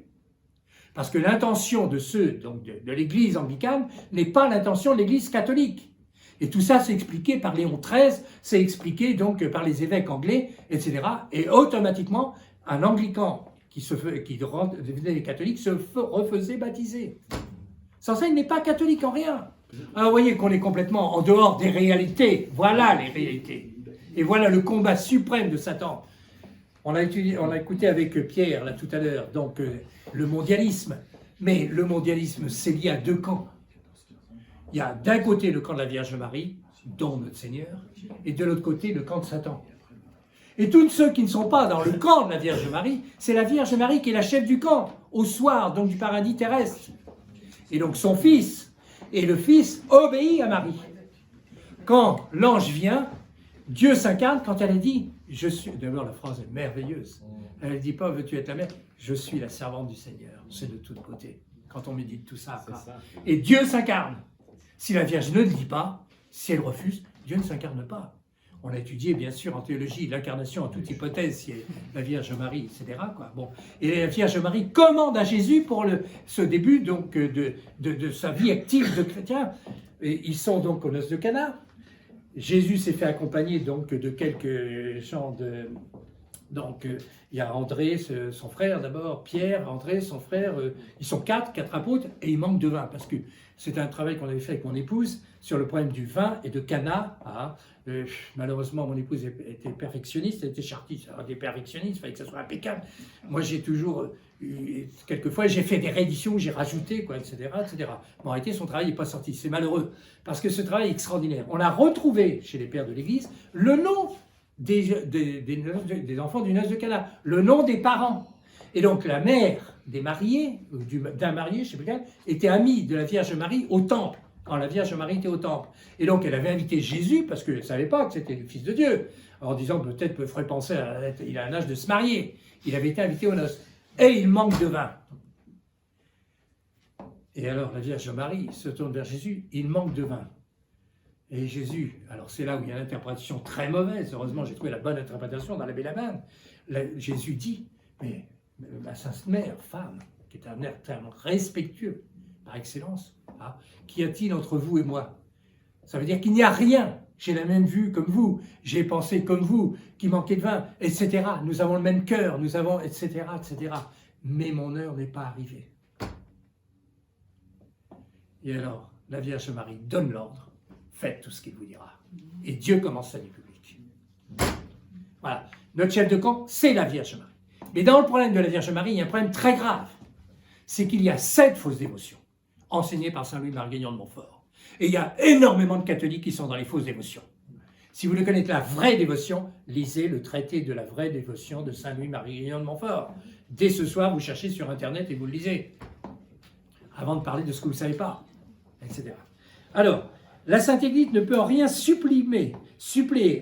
Speaker 1: Parce que l'intention de ceux donc de l'Église anglicane n'est pas l'intention de l'Église catholique. Et tout ça, c'est expliqué par Léon XIII, c'est expliqué donc par les évêques anglais, etc. Et automatiquement, un anglican qui devenait catholique se refaisait baptiser. Sans ça, il n'est pas catholique en rien. Alors, vous voyez qu'on est complètement en dehors des réalités. Voilà les réalités. Et voilà le combat suprême de Satan. On a écouté avec Pierre, là, tout à l'heure, donc le mondialisme. Mais le mondialisme, c'est lié à deux camps. Il y a d'un côté le camp de la Vierge Marie, dont notre Seigneur, et de l'autre côté le camp de Satan. Et tous ceux qui ne sont pas dans le camp de la Vierge Marie, c'est la Vierge Marie qui est la chef du camp, au soir, donc du paradis terrestre. Et donc son fils, et le fils obéit à Marie. Quand l'ange vient, Dieu s'incarne quand elle a dit, je suis, d'abord la phrase est merveilleuse, elle ne dit pas, veux-tu être la mère, je suis la servante du Seigneur, c'est de toute beauté, quand on médite tout ça. Et Dieu s'incarne. Si la Vierge ne le dit pas, si elle refuse, Dieu ne s'incarne pas. On a étudié, bien sûr, en théologie, l'incarnation en toute hypothèse, si la Vierge Marie, etc. Quoi. Bon. Et la Vierge Marie commande à Jésus pour ce début donc, de sa vie active de chrétien. Et ils sont donc aux noces de Cana. Jésus s'est fait accompagner donc, de quelques gens de... Donc, il y a André, son frère d'abord, Pierre, André, son frère, ils sont quatre apôtres, et il manque de vin, parce que c'est un travail qu'on avait fait avec mon épouse sur le problème du vin et de Cana. Hein. Malheureusement, mon épouse était perfectionniste, elle était chartiste, alors des perfectionnistes, il fallait que ça soit impeccable. Moi, j'ai toujours, quelquefois, j'ai fait des rééditions, j'ai rajouté, quoi, etc., etc. Bon, en réalité, son travail n'est pas sorti, c'est malheureux, parce que ce travail est extraordinaire. On a retrouvé, chez les pères de l'Église, le nom des enfants du noce de Cana, le nom des parents. Et donc la mère des mariés, d'un marié, je ne sais plus quel, était amie de la Vierge Marie au temple, quand la Vierge Marie était au temple. Et donc elle avait invité Jésus, parce qu'elle ne savait pas que c'était le Fils de Dieu, en disant peut-être me ferait penser, il a un âge de se marier. Il avait été invité aux noces. Et il manque de vin. Et alors la Vierge Marie se tourne vers Jésus, il manque de vin. Et Jésus, alors c'est là où il y a une interprétation très mauvaise, heureusement j'ai trouvé la bonne interprétation dans la Bélamane. Jésus dit, mais ma Sainte Mère, femme, qui est un terme respectueux par excellence, hein, qu'y a-t-il entre vous et moi? Ça veut dire qu'il n'y a rien, j'ai la même vue comme vous, j'ai pensé comme vous, qui manquait de vin, etc. Nous avons le même cœur, nous avons, etc., etc. Mais mon heure n'est pas arrivée. Et alors, la Vierge Marie donne l'ordre. Faites tout ce qu'il vous dira. Et Dieu commence sa vie publique. Voilà. Notre chef de camp, c'est la Vierge Marie. Mais dans le problème de la Vierge Marie, il y a un problème très grave. C'est qu'il y a 7 fausses dévotions, enseignées par Saint Louis Marguignon de Montfort. Et il y a énormément de catholiques qui sont dans les fausses dévotions. Si vous voulez connaître la vraie dévotion, lisez le traité de la vraie dévotion de Saint Louis Marguignon de Montfort. Dès ce soir, vous cherchez sur Internet et vous le lisez. Avant de parler de ce que vous ne savez pas, etc. Alors, la Sainte Église ne peut en rien suppléer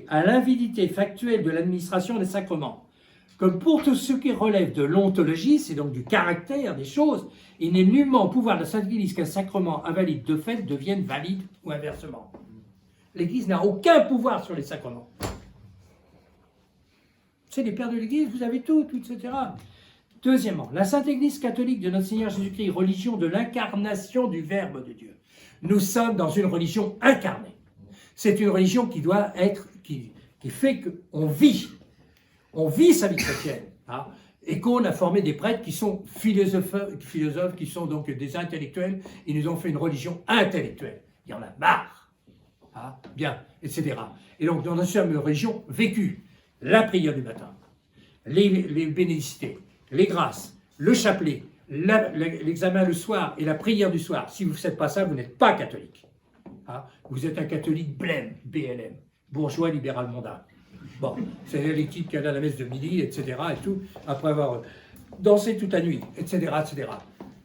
Speaker 1: à l'invalidité factuelle de l'administration des sacrements. Comme pour tout ce qui relève de l'ontologie, c'est donc du caractère des choses, il n'est nullement au pouvoir de la Sainte Église qu'un sacrement invalide de fait devienne valide ou inversement. L'Église n'a aucun pouvoir sur les sacrements. C'est les pères de l'Église, vous avez tout, etc. Deuxièmement, la Sainte Église catholique de notre Seigneur Jésus-Christ, religion de l'incarnation du Verbe de Dieu. Nous sommes dans une religion incarnée. C'est une religion qui doit être, qui fait qu'on vit. On vit sa vie chrétienne. Hein, et qu'on a formé des prêtres qui sont philosophes, qui sont donc des intellectuels. Ils nous ont fait une religion intellectuelle. Il y en a marre. Hein, bien, etc. Et donc, dans une religion vécue, la prière du matin, les bénédicités, les grâces, le chapelet, l'examen le soir et la prière du soir. Si vous ne faites pas ça, vous n'êtes pas catholique. Hein? Vous êtes un catholique blême, BLM, bourgeois libéral mondain. Bon, c'est les types qui allaient à la messe de midi, etc. et tout, après avoir dansé toute la nuit, etc., etc.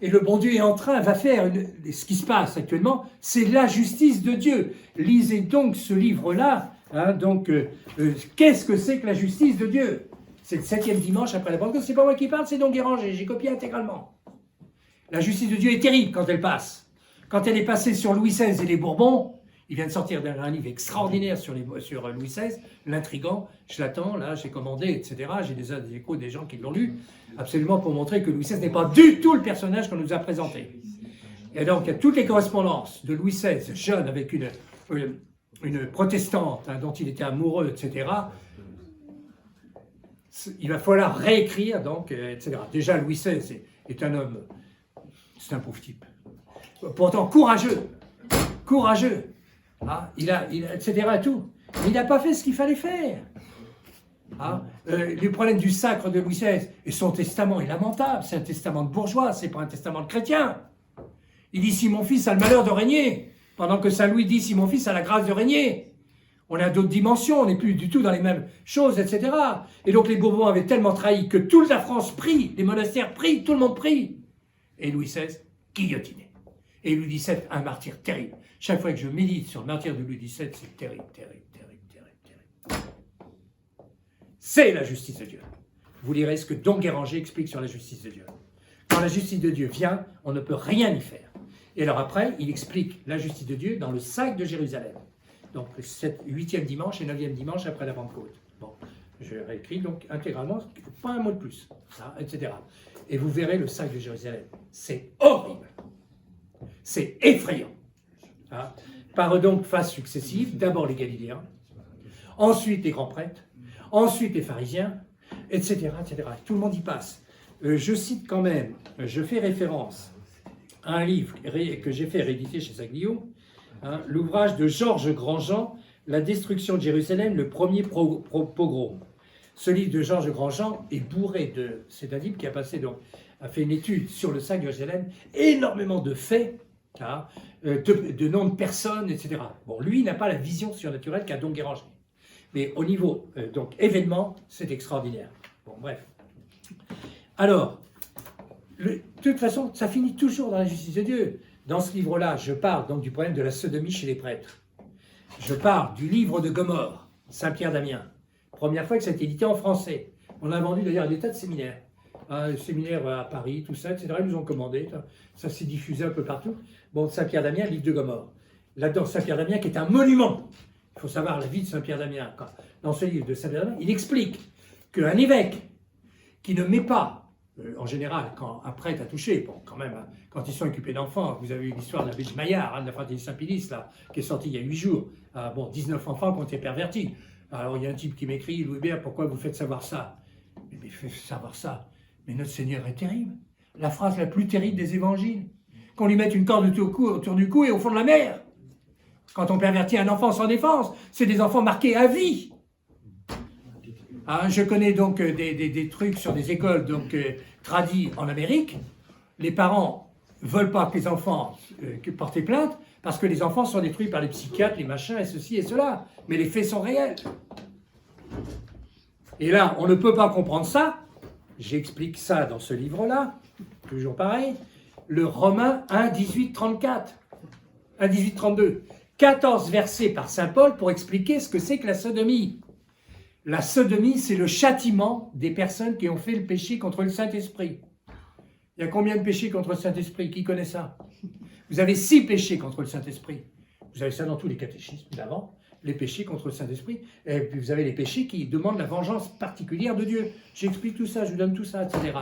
Speaker 1: Et le bon Dieu est en train, va faire, ce qui se passe actuellement, c'est la justice de Dieu. Lisez donc ce livre-là. Hein, donc, qu'est-ce que c'est que la justice de Dieu? C'est le 7e dimanche après la Pentecôte. C'est pas moi qui parle, c'est Don Guéranger. J'ai copié intégralement. La justice de Dieu est terrible quand elle passe. Quand elle est passée sur Louis XVI et les Bourbons, il vient de sortir un livre extraordinaire sur Louis XVI, l'intrigant. Je l'attends, là, j'ai commandé, etc. J'ai des échos des gens qui l'ont lu, absolument pour montrer que Louis XVI n'est pas du tout le personnage qu'on nous a présenté. Et donc, il y a toutes les correspondances de Louis XVI, jeune, avec une protestante hein, dont il était amoureux, etc. Il va falloir réécrire, donc, etc. Déjà, Louis XVI est un homme, c'est un pauvre type. Pourtant, courageux, hein, etc. Et tout. Mais il n'a pas fait ce qu'il fallait faire. Hein. Le problème du sacre de Louis XVI, et son testament est lamentable, c'est un testament de bourgeois, c'est pas un testament de chrétien. Il dit, si mon fils a le malheur de régner, pendant que Saint Louis dit, si mon fils a la grâce de régner. On est à d'autres dimensions, on n'est plus du tout dans les mêmes choses, etc. Et donc les Bourbons avaient tellement trahi que toute la France prie, les monastères prient, tout le monde prie. Et Louis XVI, guillotiné. Et Louis XVII, un martyr terrible. Chaque fois que je médite sur le martyr de Louis XVII, c'est terrible, terrible, terrible, terrible, terrible. c'est la justice de Dieu. Vous lirez ce que Don Guéranger explique sur la justice de Dieu. Quand la justice de Dieu vient, on ne peut rien y faire. Et alors après, il explique la justice de Dieu dans le sac de Jérusalem. Donc, le 8e dimanche et 9e dimanche après la Pentecôte. Bon, je réécris donc intégralement, pas un mot de plus, ça, etc. Et vous verrez le sac de Jérusalem. C'est horrible. C'est effrayant. Hein. Par donc phases successives, d'abord les Galiléens, ensuite les grands prêtres, ensuite les pharisiens, etc., etc. Tout le monde y passe. Je cite quand même, je fais référence à un livre que j'ai fait rééditer chez Saglio, hein, l'ouvrage de Georges Grandjean, La destruction de Jérusalem, le premier pogrom. Ce livre de Georges Grandjean est bourré de... C'est un livre qui a fait une étude sur le sac de Jérusalem, énormément de faits, hein, de noms de personnes, etc. Bon, lui n'a pas la vision surnaturelle qu'a Don Guéranger. Mais au niveau, donc, événement, c'est extraordinaire. Bon, bref. Alors, de toute façon, ça finit toujours dans la justice de Dieu. Dans ce livre-là, je parle donc du problème de la sodomie chez les prêtres. Je parle du livre de Gomorrhe, Saint-Pierre d'Amiens. Première fois que ça a été édité en français. On l'a vendu d'ailleurs à des tas de séminaires. Un séminaire à Paris, tout ça, etc. Ils nous ont commandé. Ça s'est diffusé un peu partout. Bon, Saint-Pierre d'Amiens, livre de Gomorrhe. Là-dedans, Saint-Pierre d'Amiens qui est un monument. Il faut savoir la vie de Saint-Pierre d'Amiens. Dans ce livre de Saint-Pierre d'Amiens, il explique qu'un évêque qui ne met pas, en général, quand un prêtre a touché, bon, quand même, hein, quand ils sont occupés d'enfants, vous avez eu l'histoire de l'abbé de Maillard, hein, de la fraternité Saint-Pédis, là, qui est sortie il y a 8 jours. Bon, 19 enfants qui ont été pervertis. Alors, il y a un type qui m'écrit, Louis Hébert, pourquoi vous faites savoir ça? Mais faites savoir ça. Mais notre Seigneur est terrible. La phrase la plus terrible des évangiles. Qu'on lui mette une corde autour du cou et au fond de la mer. Quand on pervertit un enfant sans défense, c'est des enfants marqués à vie. Hein, je connais donc des trucs sur des écoles tradies en Amérique. Les parents ne veulent pas que les enfants portent plainte parce que les enfants sont détruits par les psychiatres, les machins et ceci et cela. Mais les faits sont réels. Et là, on ne peut pas comprendre ça. J'explique ça dans ce livre-là, toujours pareil. Le Romains 1, 18, 34. 1, 18, 32. 14 versets par saint Paul pour expliquer ce que c'est que la sodomie. La sodomie, c'est le châtiment des personnes qui ont fait le péché contre le Saint-Esprit. Il y a combien de péchés contre le Saint-Esprit? Qui connaît ça? Vous avez 6 péchés contre le Saint-Esprit. Vous avez ça dans tous les catéchismes d'avant, les péchés contre le Saint-Esprit. Et puis vous avez les péchés qui demandent la vengeance particulière de Dieu. J'explique tout ça, je vous donne tout ça, etc.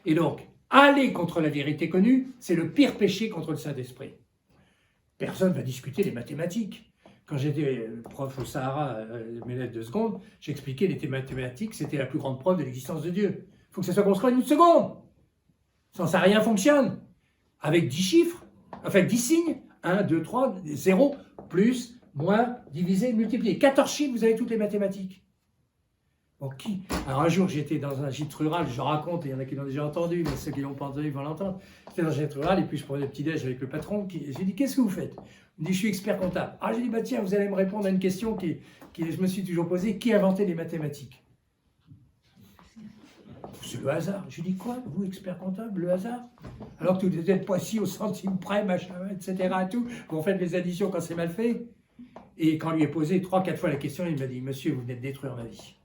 Speaker 1: Et donc, aller contre la vérité connue, c'est le pire péché contre le Saint-Esprit. Personne ne va discuter les mathématiques. Quand j'étais prof au Sahara, mes lettres de seconde, j'expliquais les mathématiques, c'était la plus grande preuve de l'existence de Dieu. Il faut que ça soit construit en une seconde. Sans ça, rien fonctionne. Avec 10 chiffres, enfin 10 signes, 1, 2, 3, 0, plus, moins, divisé, multiplié. 14 chiffres, vous avez toutes les mathématiques. Bon, qui? Alors un jour, j'étais dans un gîte rural, je raconte, il y en a qui l'ont déjà entendu, mais ceux qui ne l'ont pas entendu vont l'entendre. J'étais dans un gîte rural, et puis je prenais le petit-déj avec le patron, j'ai dit, qu'est-ce que vous faites? Il me dit, je suis expert comptable. Ah, j'ai dit, bah tiens, vous allez me répondre à une question qui je me suis toujours posée, qui a inventé les mathématiques? C'est le hasard. Je lui dis, quoi? Vous, expert comptable, le hasard? Alors que vous êtes Poissy au centime près, machin, etc. Tout. Vous faites les additions quand c'est mal fait. Et quand lui ai posé 3-4 fois la question, il m'a dit, monsieur, vous venez de détruire ma vie.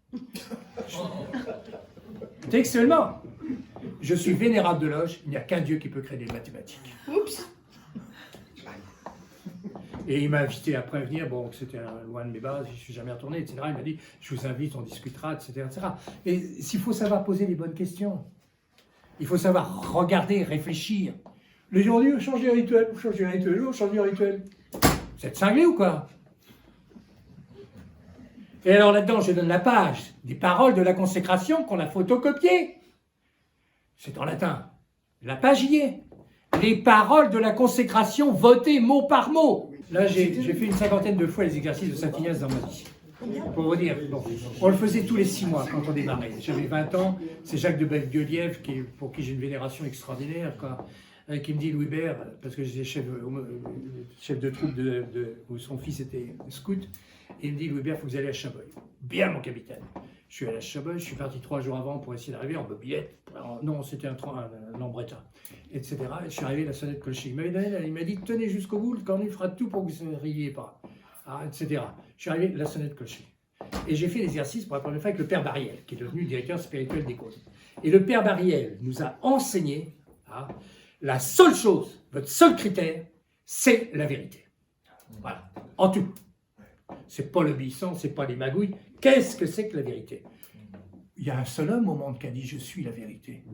Speaker 1: Textuellement, je suis vénérable de loge, il n'y a qu'un Dieu qui peut créer des mathématiques. Oups. Et il m'a invité après à venir, bon, c'était loin de mes bases, je ne suis jamais retourné, etc. Il m'a dit, je vous invite, on discutera, etc. etc. Et s'il faut savoir poser les bonnes questions, il faut savoir regarder, réfléchir. Les gens disent, change les rituels, change les rituels, change les rituels. Vous êtes cinglés ou quoi? Et alors là-dedans, je donne la page des paroles de la consécration qu'on a photocopiées. C'est en latin. La page y est. Les paroles de la consécration votées mot par mot. Là, j'ai fait une 50aine de fois les exercices de Saint-Ignace dans ma vie. Pour vous dire, bon, on le faisait tous les 6 mois quand on démarrait. J'avais 20 ans, c'est Jacques de Belgueliève, pour qui j'ai une vénération extraordinaire, quoi, qui me dit, Louis Hébert, parce que j'étais chef de troupe où son fils était scout, et il me dit, Louis Hébert, il faut que vous allez à Chabrol. Bien, mon capitaine. Je suis allé à Chabrol, je suis parti 3 jours avant pour essayer d'arriver en mobilette. Non, c'était un lambretin, etc. Et je suis arrivé à la sonnette clocher. Il m'a dit, tenez jusqu'au bout, le cornet fera tout pour que vous ne riez pas, etc. Je suis arrivé à la sonnette clocher. Et j'ai fait l'exercice pour la première fois avec le Père Bariel, qui est devenu directeur spirituel des causes. Et le Père Bariel nous a enseigné, la seule chose, votre seul critère, c'est la vérité. Voilà, en tout. C'est pas l'obéissance, c'est pas les magouilles. Qu'est-ce que c'est que la vérité? Il y a un seul homme au monde qui a dit « Je suis la vérité ».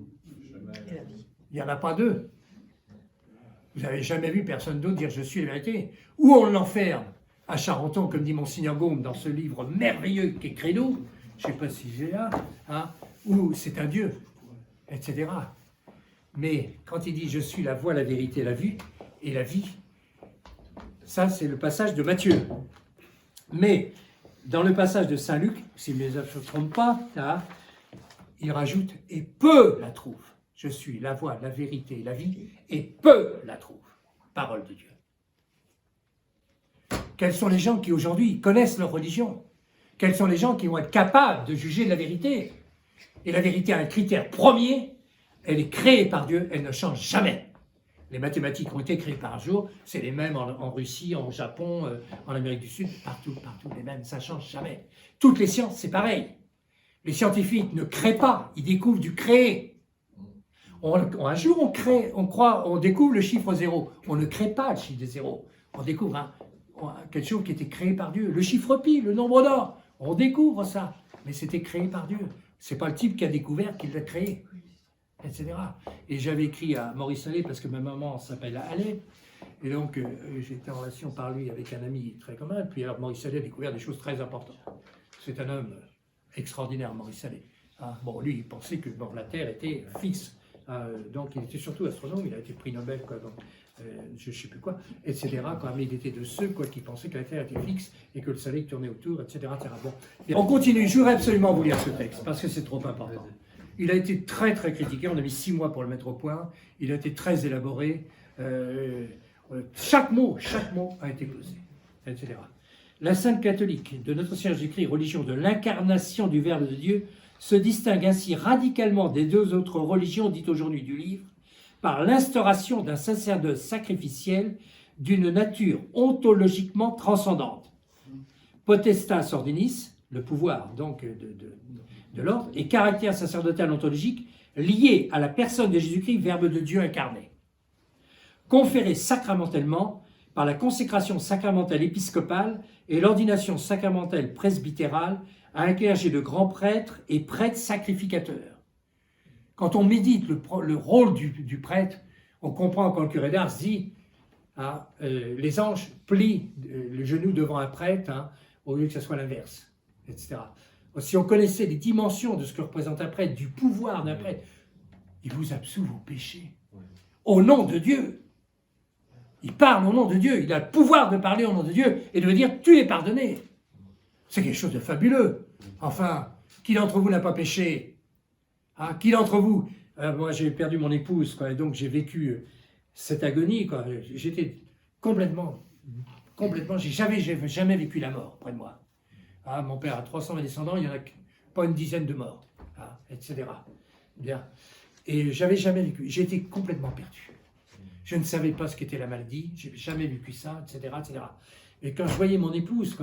Speaker 1: Il n'y en a pas deux. Vous n'avez jamais vu personne d'autre dire « Je suis la vérité ». Ou on l'enferme à Charenton, comme dit Monseigneur Gaume dans ce livre merveilleux qui est Credo, je ne sais pas si j'ai là, où c'est un Dieu, etc. Mais quand il dit « Je suis la voie, la vérité, la vie », et la vie, ça c'est le passage de Matthieu. Mais dans le passage de Saint Luc, si je ne me trompe pas, il rajoute « et peu la trouve ». Je suis la voie, la vérité, la vie, et peu la trouve. Parole de Dieu. Quels sont les gens qui aujourd'hui connaissent leur religion? Quels sont les gens qui vont être capables de juger de la vérité? Et la vérité a un critère premier, elle est créée par Dieu, elle ne change jamais. Les mathématiques ont été créées par un jour, c'est les mêmes en Russie, en Japon, en Amérique du Sud, partout, les mêmes, ça ne change jamais. Toutes les sciences, c'est pareil. Les scientifiques ne créent pas, ils découvrent du créer. Un jour, on découvre le chiffre 0. On ne crée pas le chiffre de 0. On découvre quelque chose qui était créé par Dieu. Le chiffre pi, le nombre d'or, on découvre ça. Mais c'était créé par Dieu. Ce n'est pas le type qui a découvert qu'il l'a créé, etc. Et j'avais écrit à Maurice Allais, parce que ma maman s'appelle Allais, et donc j'étais en relation par lui avec un ami très commun. Puis alors Maurice Allais a découvert des choses très importantes. C'est un homme extraordinaire, Maurice Allais. Bon, lui, il pensait que la Terre était fixe. Donc il était surtout astronome, il a été prix Nobel, je ne sais plus quoi, etc. Mais il était de ceux qui pensaient que la Terre était fixe et que le Soleil tournait autour, etc. Bon. On continue, je voudrais absolument vous lire ce texte, parce que c'est trop important. Il a été très très critiqué, on a mis 6 mois pour le mettre au point, il a été très élaboré, chaque mot a été posé, etc. La Sainte catholique de notre Seigneur Jésus-Christ, religion de l'incarnation du Verbe de Dieu, se distingue ainsi radicalement des deux autres religions dites aujourd'hui du livre par l'instauration d'un sacerdoce sacrificiel d'une nature ontologiquement transcendante. Potestas ordinis, le pouvoir donc de l'ordre, et caractère sacerdotal ontologique lié à la personne de Jésus-Christ, Verbe de Dieu incarné. Conféré sacramentellement par la consécration sacramentelle épiscopale et l'ordination sacramentelle presbytérale à un clergé de grands prêtres et prêtres sacrificateurs. Quand on médite le rôle du prêtre, on comprend quand le curé d'Ars dit les anges plient le genou devant un prêtre au lieu que ce soit l'inverse, etc. Si on connaissait les dimensions de ce que représente un prêtre, du pouvoir d'un prêtre, il vous absout vos péchés. Au nom de Dieu. Il parle au nom de Dieu. Il a le pouvoir de parler au nom de Dieu et de dire « tu es pardonné ». C'est quelque chose de fabuleux. Enfin, qui d'entre vous n'a pas péché? Qui d'entre vous moi, j'ai perdu mon épouse, et donc j'ai vécu cette agonie. J'étais complètement, j'ai jamais vécu la mort près de moi. Mon père a 320 descendants, il n'y en a pas une dizaine de morts, etc. Bien. Et j'avais jamais vécu. J'étais complètement perdu. Je ne savais pas ce qu'était la maladie, je n'avais jamais vécu ça, etc., etc. Et quand je voyais mon épouse,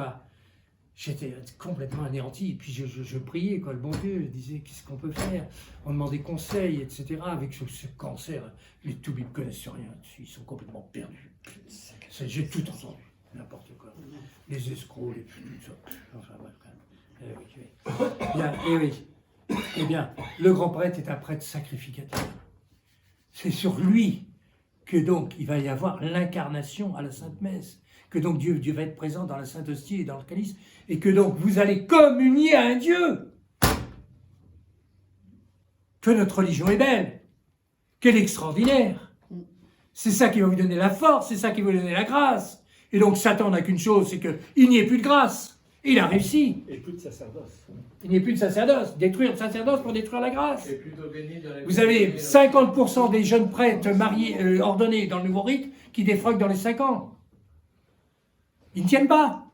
Speaker 1: j'étais complètement anéanti, et puis je priais, le bon Dieu, je disais, qu'est-ce qu'on peut faire? On demandait conseil, etc. Avec ce cancer, les toubibs ne connaissent rien dessus, ils sont complètement perdus. J'ai tout entendu, n'importe quoi. Les escrocs, tout ça. Enfin, bref. Eh bien, le grand prêtre est un prêtre sacrificateur. C'est sur lui que donc il va y avoir l'incarnation à la Sainte Messe. Que donc Dieu va être présent dans la Sainte Hostie et dans le calice, et que donc vous allez communier à un Dieu. Que notre religion est belle, qu'elle est extraordinaire. C'est ça qui va vous donner la force, c'est ça qui va vous donner la grâce. Et donc Satan n'a qu'une chose, c'est qu'il n'y ait plus de grâce. Et il a réussi.
Speaker 2: Et plus de sacerdoce.
Speaker 1: Il n'y ait plus de sacerdoce. Détruire le sacerdoce pour détruire la grâce.
Speaker 2: Et plutôt béni dans la
Speaker 1: vous avez 50% des jeunes prêtres mariés, ordonnés dans le nouveau rite qui défroquent dans les 5 ans. Ils ne tiennent pas.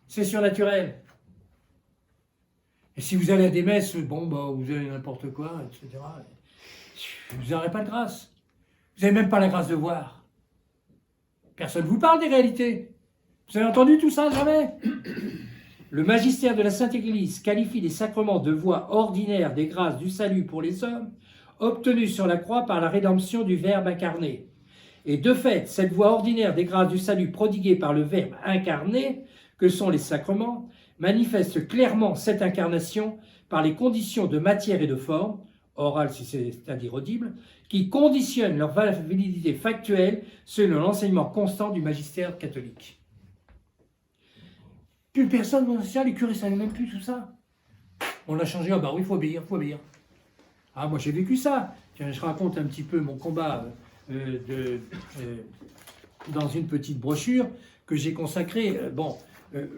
Speaker 1: C'est surnaturel. Et si vous allez à des messes, vous avez n'importe quoi, etc. Vous n'aurez pas de grâce. Vous n'avez même pas la grâce de voir. Personne ne vous parle des réalités. Vous avez entendu tout ça, jamais?
Speaker 3: Le magistère de la Sainte Église qualifie les sacrements de voie ordinaire des grâces du salut pour les hommes, obtenues sur la croix par la rédemption du Verbe incarné. Et de fait, cette voie ordinaire des grâces du salut prodiguée par le Verbe incarné, que sont les sacrements, manifeste clairement cette incarnation par les conditions de matière et de forme, orale si c'est-à-dire audible, qui conditionnent leur validité factuelle selon l'enseignement constant du magistère catholique. Plus personne dans ça, les curés ne savaient même plus tout ça. On l'a changé, ah bah oui, il faut obéir, il faut obéir. Ah, moi j'ai vécu ça. Tiens, je raconte un petit peu mon combat dans une petite brochure que j'ai consacrée.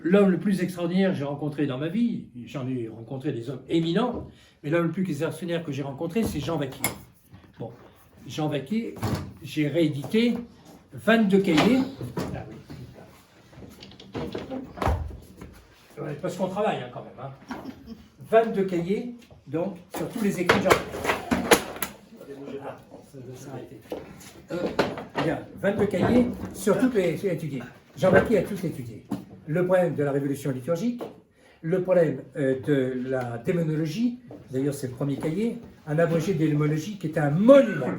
Speaker 3: L'homme le plus extraordinaire que j'ai rencontré dans ma vie, j'en ai rencontré des hommes éminents, mais l'homme le plus extraordinaire que j'ai rencontré, c'est Jean Vaquier. Bon, Jean Vaquier, j'ai réédité 22 cahiers. Ah oui. Ouais, parce qu'on travaille quand même. Hein. 22 cahiers, donc, sur tous les écrits de Jean Vaquier. Bien, 22 cahiers sur toutes les étudiés. Jean Vaquier a tous étudié. Le problème de la révolution liturgique, le problème de la démonologie, d'ailleurs c'est le premier cahier, un abrégé d'élémologie qui est un monument.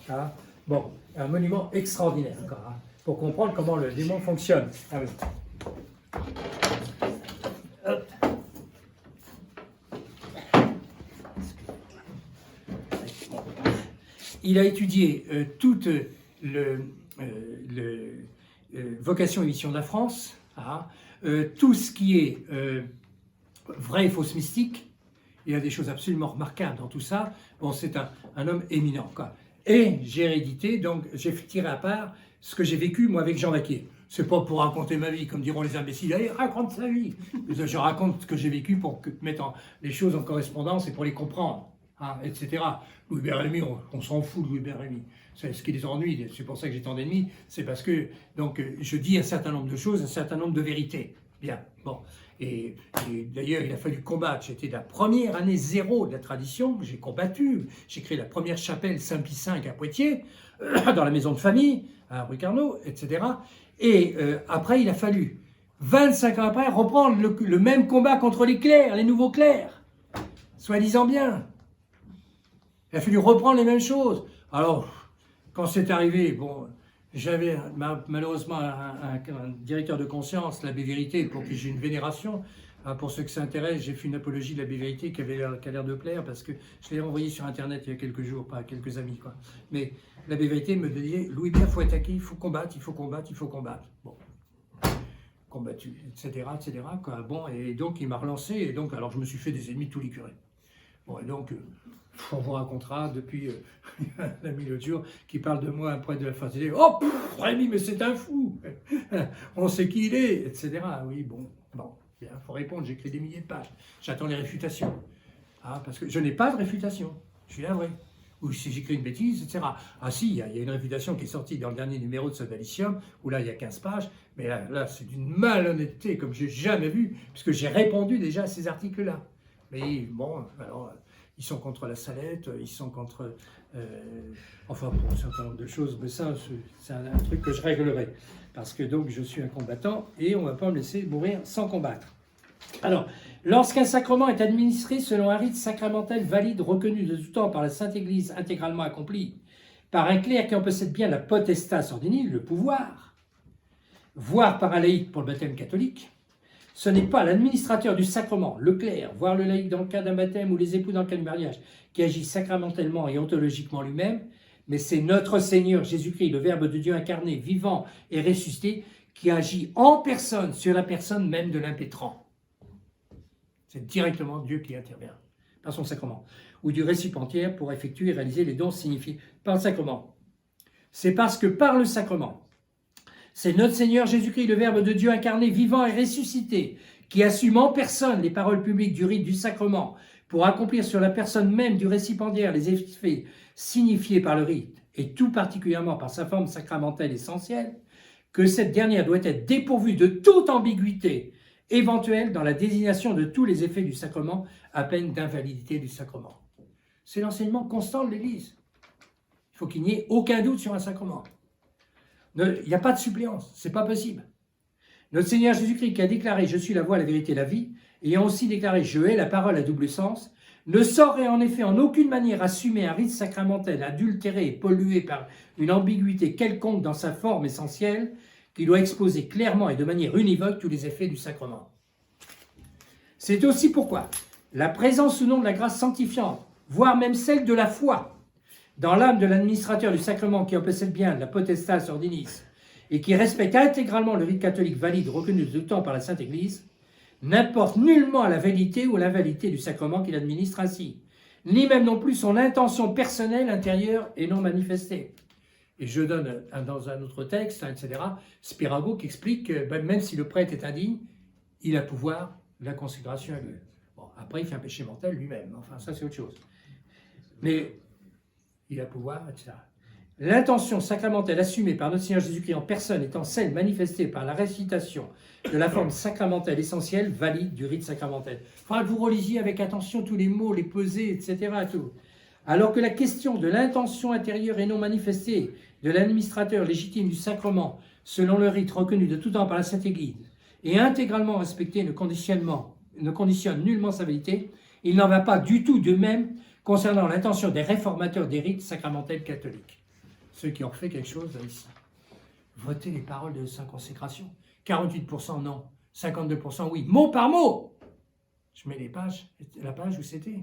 Speaker 3: Hein, bon, un monument extraordinaire encore, hein, pour comprendre comment le démon fonctionne. Ah oui. Il a étudié toute vocation et mission de la France, tout ce qui est vrai et fausse mystique. Il y a des choses absolument remarquables dans tout ça. Bon, c'est un homme éminent, quoi. Et j'ai réédité, donc j'ai tiré à part ce que j'ai vécu, moi, avec Jean Vaquier. C'est pas pour raconter ma vie, comme diront les imbéciles. Allez, raconte sa vie. Je raconte ce que j'ai vécu pour mettre les choses en correspondance et pour les comprendre, hein, etc. Louis-Hubert Rémy, on s'en fout de Louis-Hubert Rémy. C'est ce qui les ennuie, c'est pour ça que j'ai tant d'ennemis. C'est parce que donc, je dis un certain nombre de choses, un certain nombre de vérités. Bien, bon. Et d'ailleurs, il a fallu combattre. J'étais de la première année zéro de la tradition, j'ai combattu. J'ai créé la première chapelle Saint-Pie V à Poitiers, dans la maison de famille, à Rue Carnot, etc. Et après, il a fallu, 25 ans après, reprendre le même combat contre les clercs, les nouveaux clercs, soi-disant bien. Il a fallu reprendre les mêmes choses. Alors, quand c'est arrivé, bon, j'avais malheureusement un directeur de conscience, l'abbé Vérité, pour qui j'ai une vénération. Pour ceux que ça intéresse, j'ai fait une apologie de l'abbé Vérité qui a l'air de plaire, parce que je l'ai envoyé sur Internet il y a quelques jours, pas quelques amis, quoi. Mais l'abbé Vérité me disait, Louis-Hubert, il faut attaquer, il faut combattre, il faut combattre, il faut combattre. Bon, combattu, etc., etc., quoi. Bon, et donc il m'a relancé, et donc, alors je me suis fait des ennemis de tous les curés. Bon, et donc, on vous racontera depuis l'ami l'autre jour qui parle de moi après de la fin. Oh, Rémy, mais c'est un fou. On sait qui il est, etc. Oui, bon, bien, il faut répondre. J'écris des milliers de pages. J'attends les réfutations. Ah, parce que je n'ai pas de réfutation. Je suis navré. Ou si j'écris une bêtise, etc. Ah si, il y a une réfutation qui est sortie dans le dernier numéro de Sodalicium, où là, il y a 15 pages. Mais là c'est d'une malhonnêteté comme je n'ai jamais vu, puisque j'ai répondu déjà à ces articles-là. Mais bon, alors... Ils sont contre la salette, ils sont contre... enfin, pour un certain nombre de choses, mais ça, c'est un truc que je réglerai. Parce que donc, je suis un combattant et on ne va pas me laisser mourir sans combattre. Alors, lorsqu'un sacrement est administré selon un rite sacramentel valide, reconnu de tout temps par la Sainte Église, intégralement accompli, par un clerc qui en possède bien la potestas ordini, le pouvoir, voire par un laïc pour le baptême catholique, ce n'est pas l'administrateur du sacrement, le clerc, voire le laïc dans le cas d'un baptême ou les époux dans le cas du mariage, qui agit sacramentellement et ontologiquement lui-même, mais c'est notre Seigneur Jésus-Christ, le Verbe de Dieu incarné, vivant et ressuscité, qui agit en personne sur la personne même de l'impétrant. C'est directement Dieu qui intervient par son sacrement, ou du récipiendaire pour effectuer et réaliser les dons signifiés par le sacrement. C'est parce que par le sacrement, c'est notre Seigneur Jésus-Christ, le Verbe de Dieu incarné, vivant et ressuscité, qui assume en personne les paroles publiques du rite du sacrement pour accomplir sur la personne même du récipiendaire les effets signifiés par le rite, et tout particulièrement par sa forme sacramentelle essentielle, que cette dernière doit être dépourvue de toute ambiguïté éventuelle dans la désignation de tous les effets du sacrement, à peine d'invalidité du sacrement. C'est l'enseignement constant de l'Église. Il faut qu'il n'y ait aucun doute sur un sacrement. Il n'y a pas de suppléance, c'est pas possible. Notre Seigneur Jésus-Christ qui a déclaré « Je suis la voie, la vérité, la vie », ayant aussi déclaré « Je hais la parole à double sens », ne saurait en effet en aucune manière assumer un rite sacramentel adultéré et pollué par une ambiguïté quelconque dans sa forme essentielle qui doit exposer clairement et de manière univoque tous les effets du sacrement. C'est aussi pourquoi la présence ou non de la grâce sanctifiante, voire même celle de la foi, dans l'âme de l'administrateur du sacrement qui en possède bien la potestas ordinis et qui respecte intégralement le rite catholique valide reconnu de tout temps par la Sainte Église, n'importe nullement à la validité ou à l'invalidité du sacrement qu'il administre ainsi, ni même non plus son intention personnelle intérieure et non manifestée. Et je donne dans un autre texte, etc., Spirago qui explique que même si le prêtre est indigne, il a pouvoir de la consécration à lui. Bon, après, il fait un péché mental lui-même, enfin ça c'est autre chose. Mais il a pouvoir, etc. L'intention sacramentelle assumée par notre Seigneur Jésus-Christ en personne étant celle manifestée par la récitation de la forme sacramentelle essentielle valide du rite sacramentel. Il faudra que vous relisiez avec attention tous les mots, les pesées, etc. Tout. Alors que la question de l'intention intérieure et non manifestée de l'administrateur légitime du sacrement, selon le rite reconnu de tout temps par la Sainte Église, et intégralement respecté ne conditionne nullement sa validité, il n'en va pas du tout de même concernant l'intention des réformateurs des rites sacramentels catholiques. Ceux qui ont fait quelque chose là, ici. Votez les paroles de Sainte Consécration. 48% non, 52% oui, mot par mot. Je mets la page où c'était.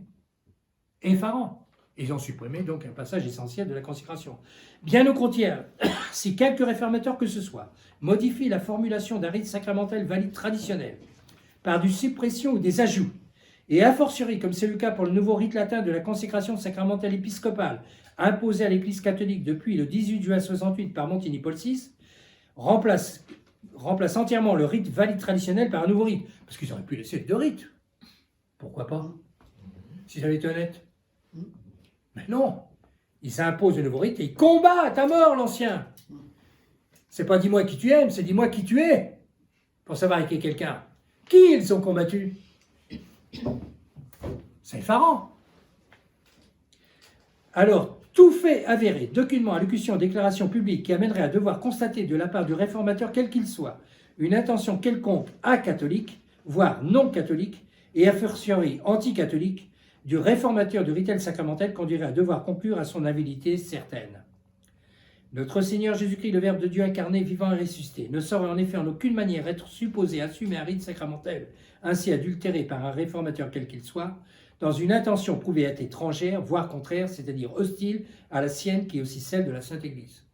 Speaker 3: Effarant. Ils ont supprimé donc un passage essentiel de la consécration. Bien au contraire, si quelque réformateur que ce soit modifie la formulation d'un rite sacramentel valide traditionnel par du suppression ou des ajouts, et a fortiori, comme c'est le cas pour le nouveau rite latin de la consécration sacramentelle épiscopale imposé à l'Église catholique depuis le 18 juin 68 par Montini Paul VI, remplace entièrement le rite valide traditionnel par un nouveau rite. Parce qu'ils auraient pu laisser deux rites. Pourquoi pas? S'ils avaient été honnêtes. Mais non, ils s'imposent le nouveau rite et ils combattent à mort l'ancien. C'est pas dis-moi qui tu aimes, c'est dis-moi qui tu es. Pour savoir qui est quelqu'un. Qui ils ont combattu? C'est effarant. Alors, tout fait avéré, document, allocution, déclaration publique qui amènerait à devoir constater de la part du réformateur, quel qu'il soit, une intention quelconque acatholique, voire non catholique, et a fortiori anticatholique, du réformateur du rituel sacramentel conduirait à devoir conclure à son avidité certaine. Notre Seigneur Jésus-Christ, le Verbe de Dieu incarné, vivant et ressuscité, ne saurait en effet en aucune manière être supposé assumer un rite sacramentel ainsi adultéré par un réformateur quel qu'il soit, dans une intention prouvée être étrangère, voire contraire, c'est-à-dire hostile à la sienne qui est aussi celle de la Sainte Église.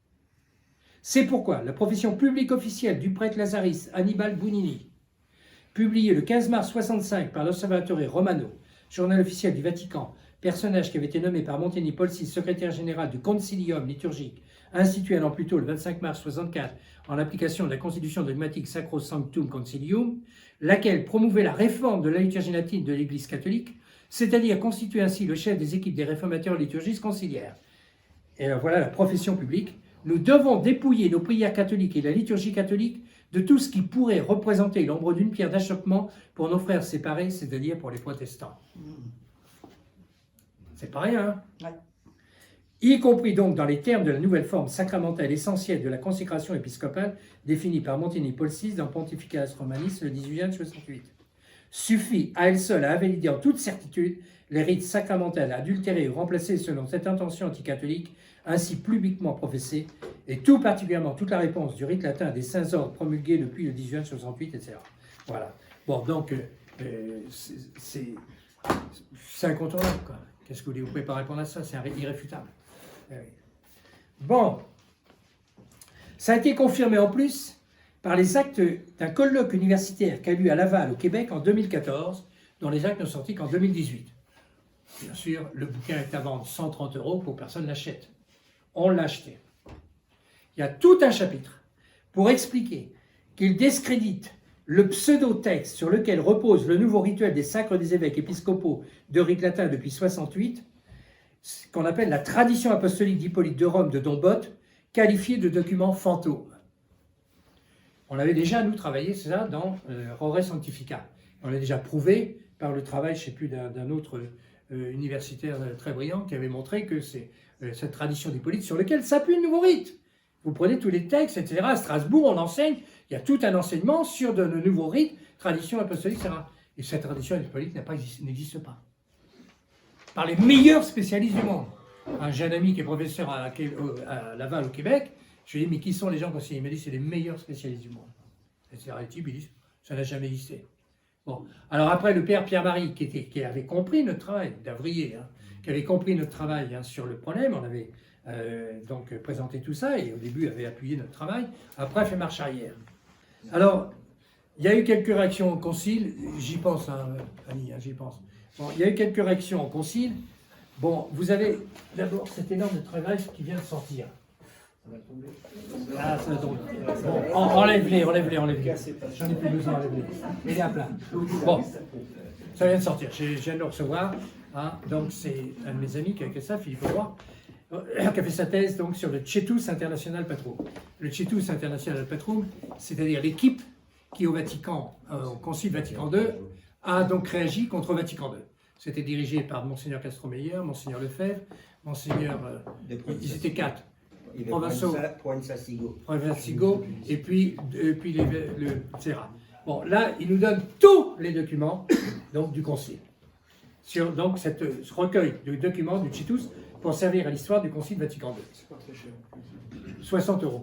Speaker 3: C'est pourquoi la profession publique officielle du prêtre lazariste Annibale Bugnini, publiée le 15 mars 65 par l'Osservatore Romano, journal officiel du Vatican, personnage qui avait été nommé par Montini Paul VI, secrétaire général du Concilium liturgique, institué un an plus tôt, le 25 mars 64, en application de la Constitution dogmatique Sacrosanctum Concilium, laquelle promouvait la réforme de la liturgie latine de l'Église catholique, c'est-à-dire constituer ainsi le chef des équipes des réformateurs liturgistes conciliaires. Et alors voilà la profession publique. Nous devons dépouiller nos prières catholiques et la liturgie catholique de tout ce qui pourrait représenter l'ombre d'une pierre d'achoppement pour nos frères séparés, c'est-à-dire pour les protestants. C'est pas rien, hein? Ouais. Y compris donc dans les termes de la nouvelle forme sacramentelle essentielle de la consécration épiscopale définie par Montini Paul VI dans Pontificalis Romanis le 18 juin 68. Suffit à elle seule à invalider en toute certitude les rites sacramentels adultérés ou remplacés selon cette intention anticatholique ainsi publiquement professée, et tout particulièrement toute la réponse du rite latin des saints ordres promulgués depuis le 18 juin 68, etc. Voilà. Bon, donc, c'est incontournable, quoi. Qu'est-ce que vous voulez? Vous ne pouvez pas répondre à ça, c'est irréfutable. Bon. Ça a été confirmé en plus par les actes d'un colloque universitaire qui a lieu à Laval, au Québec, en 2014, dont les actes n'ont sorti qu'en 2018. Bien sûr, le bouquin est à vendre 130 € pour que personne ne l'achète. On l'a acheté. Il y a tout un chapitre pour expliquer qu'il discrédite le pseudo-texte sur lequel repose le nouveau rituel des sacres des évêques épiscopaux de rite latin depuis 68, ce qu'on appelle la tradition apostolique d'Hippolyte de Rome de Dombotte, qualifiée de document fantôme. On avait déjà, nous, travaillé ça dans Rore Sanctifica. On l'a déjà prouvé par le travail, je ne sais plus, d'un autre universitaire très brillant qui avait montré que c'est cette tradition d'Hippolyte sur laquelle s'appuie le nouveau rite. Vous prenez tous les textes, etc. À Strasbourg, on enseigne, il y a tout un enseignement sur de nouveaux rites, tradition apostolique, etc. Et cette tradition apostolique n'existe pas. Par les meilleurs spécialistes du monde. J'ai un ami qui est professeur à Laval, au Québec. Je lui ai dit, mais qui sont les gens conseillers? Il m'a dit, c'est les meilleurs spécialistes du monde. Et c'est la type, ils disent, ça n'a jamais existé. Bon. Alors après, le père Pierre-Marie, qui avait compris notre travail, d'Avrier, qui avait compris notre travail sur le problème, on avait donc présenté tout ça, et au début avait appuyé notre travail, après fait marche arrière. Alors, il y a eu quelques réactions au concile, j'y pense, Annie, j'y pense. Bon, il y a eu quelques réactions au concile. Bon, vous avez d'abord cet énorme travail qui vient de sortir. Ah, ça va tomber. Bon, enlève-les. J'en ai plus besoin, enlève-les. Il est à plat. Bon, ça vient de sortir. Je viens de le recevoir. Donc, c'est un de mes amis qui a fait ça, Philippe Roy, qui a fait sa thèse donc, sur le Cetus International Patrum. Le Cetus International Patrum, c'est-à-dire l'équipe qui, au Vatican, au Concile Vatican II, a donc réagi contre Vatican II. C'était dirigé par Monseigneur Castromeyer, Monseigneur Lefebvre, Monseigneur... ils étaient 4. Provençaux, Sigo, et puis etc. Bon, là, il nous donne tous les documents donc, du Concile. Sur donc, ce recueil de documents du Cetus pour servir à l'histoire du Concile Vatican II.
Speaker 2: C'est pas très cher.
Speaker 3: 60 €.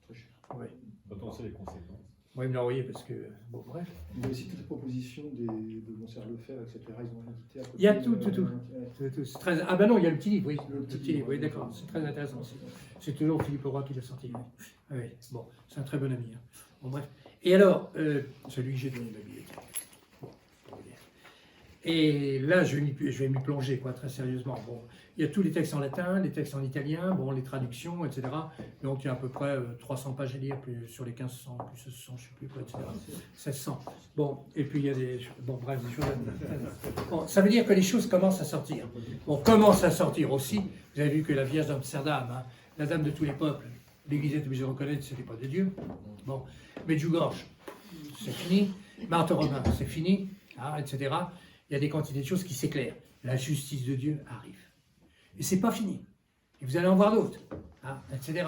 Speaker 2: Très cher.
Speaker 3: Oui.
Speaker 4: Quand on sait les conséquences.
Speaker 3: Oui, il me l'a envoyé parce que... Bon, bref.
Speaker 2: Il y a aussi toutes les propositions de Monseigneur Lefebvre, etc. Ils ont édité à côté.
Speaker 3: Il y a tout.
Speaker 2: Ouais.
Speaker 3: C'est très... Ah ben non, il y a le petit livre, oui.
Speaker 2: Le
Speaker 3: Le
Speaker 2: petit
Speaker 3: petit livre, oui,
Speaker 2: livre,
Speaker 3: d'accord. C'est très intéressant aussi. C'est toujours Philippe Roy qui l'a sorti. Oui, bon, c'est un très bon ami. Bon, bref. Et alors, celui que j'ai donné ma bibliothèque. Bon, pour vous dire. Et là, je vais m'y plonger, quoi, très sérieusement. Bon, il y a tous les textes en latin, les textes en italien, bon, les traductions, etc. Donc, il y a à peu près 300 pages à lire, plus sur les 1500, plus 1600, je ne sais plus quoi, etc. 1600. Bon, et puis il y a des... Bon, bref, des choses... Bon, ça veut dire que les choses commencent à sortir. Bon, commence à sortir aussi. Vous avez vu que la Vierge d'Amsterdam, la dame de tous les peuples, l'Église est obligée de reconnaître que ce n'était pas de Dieu. Bon, Medjugorje, c'est fini. Marthe Robin, c'est fini, etc. Il y a des quantités de choses qui s'éclairent. La justice de Dieu arrive. Et c'est pas fini. Et vous allez en voir d'autres, etc.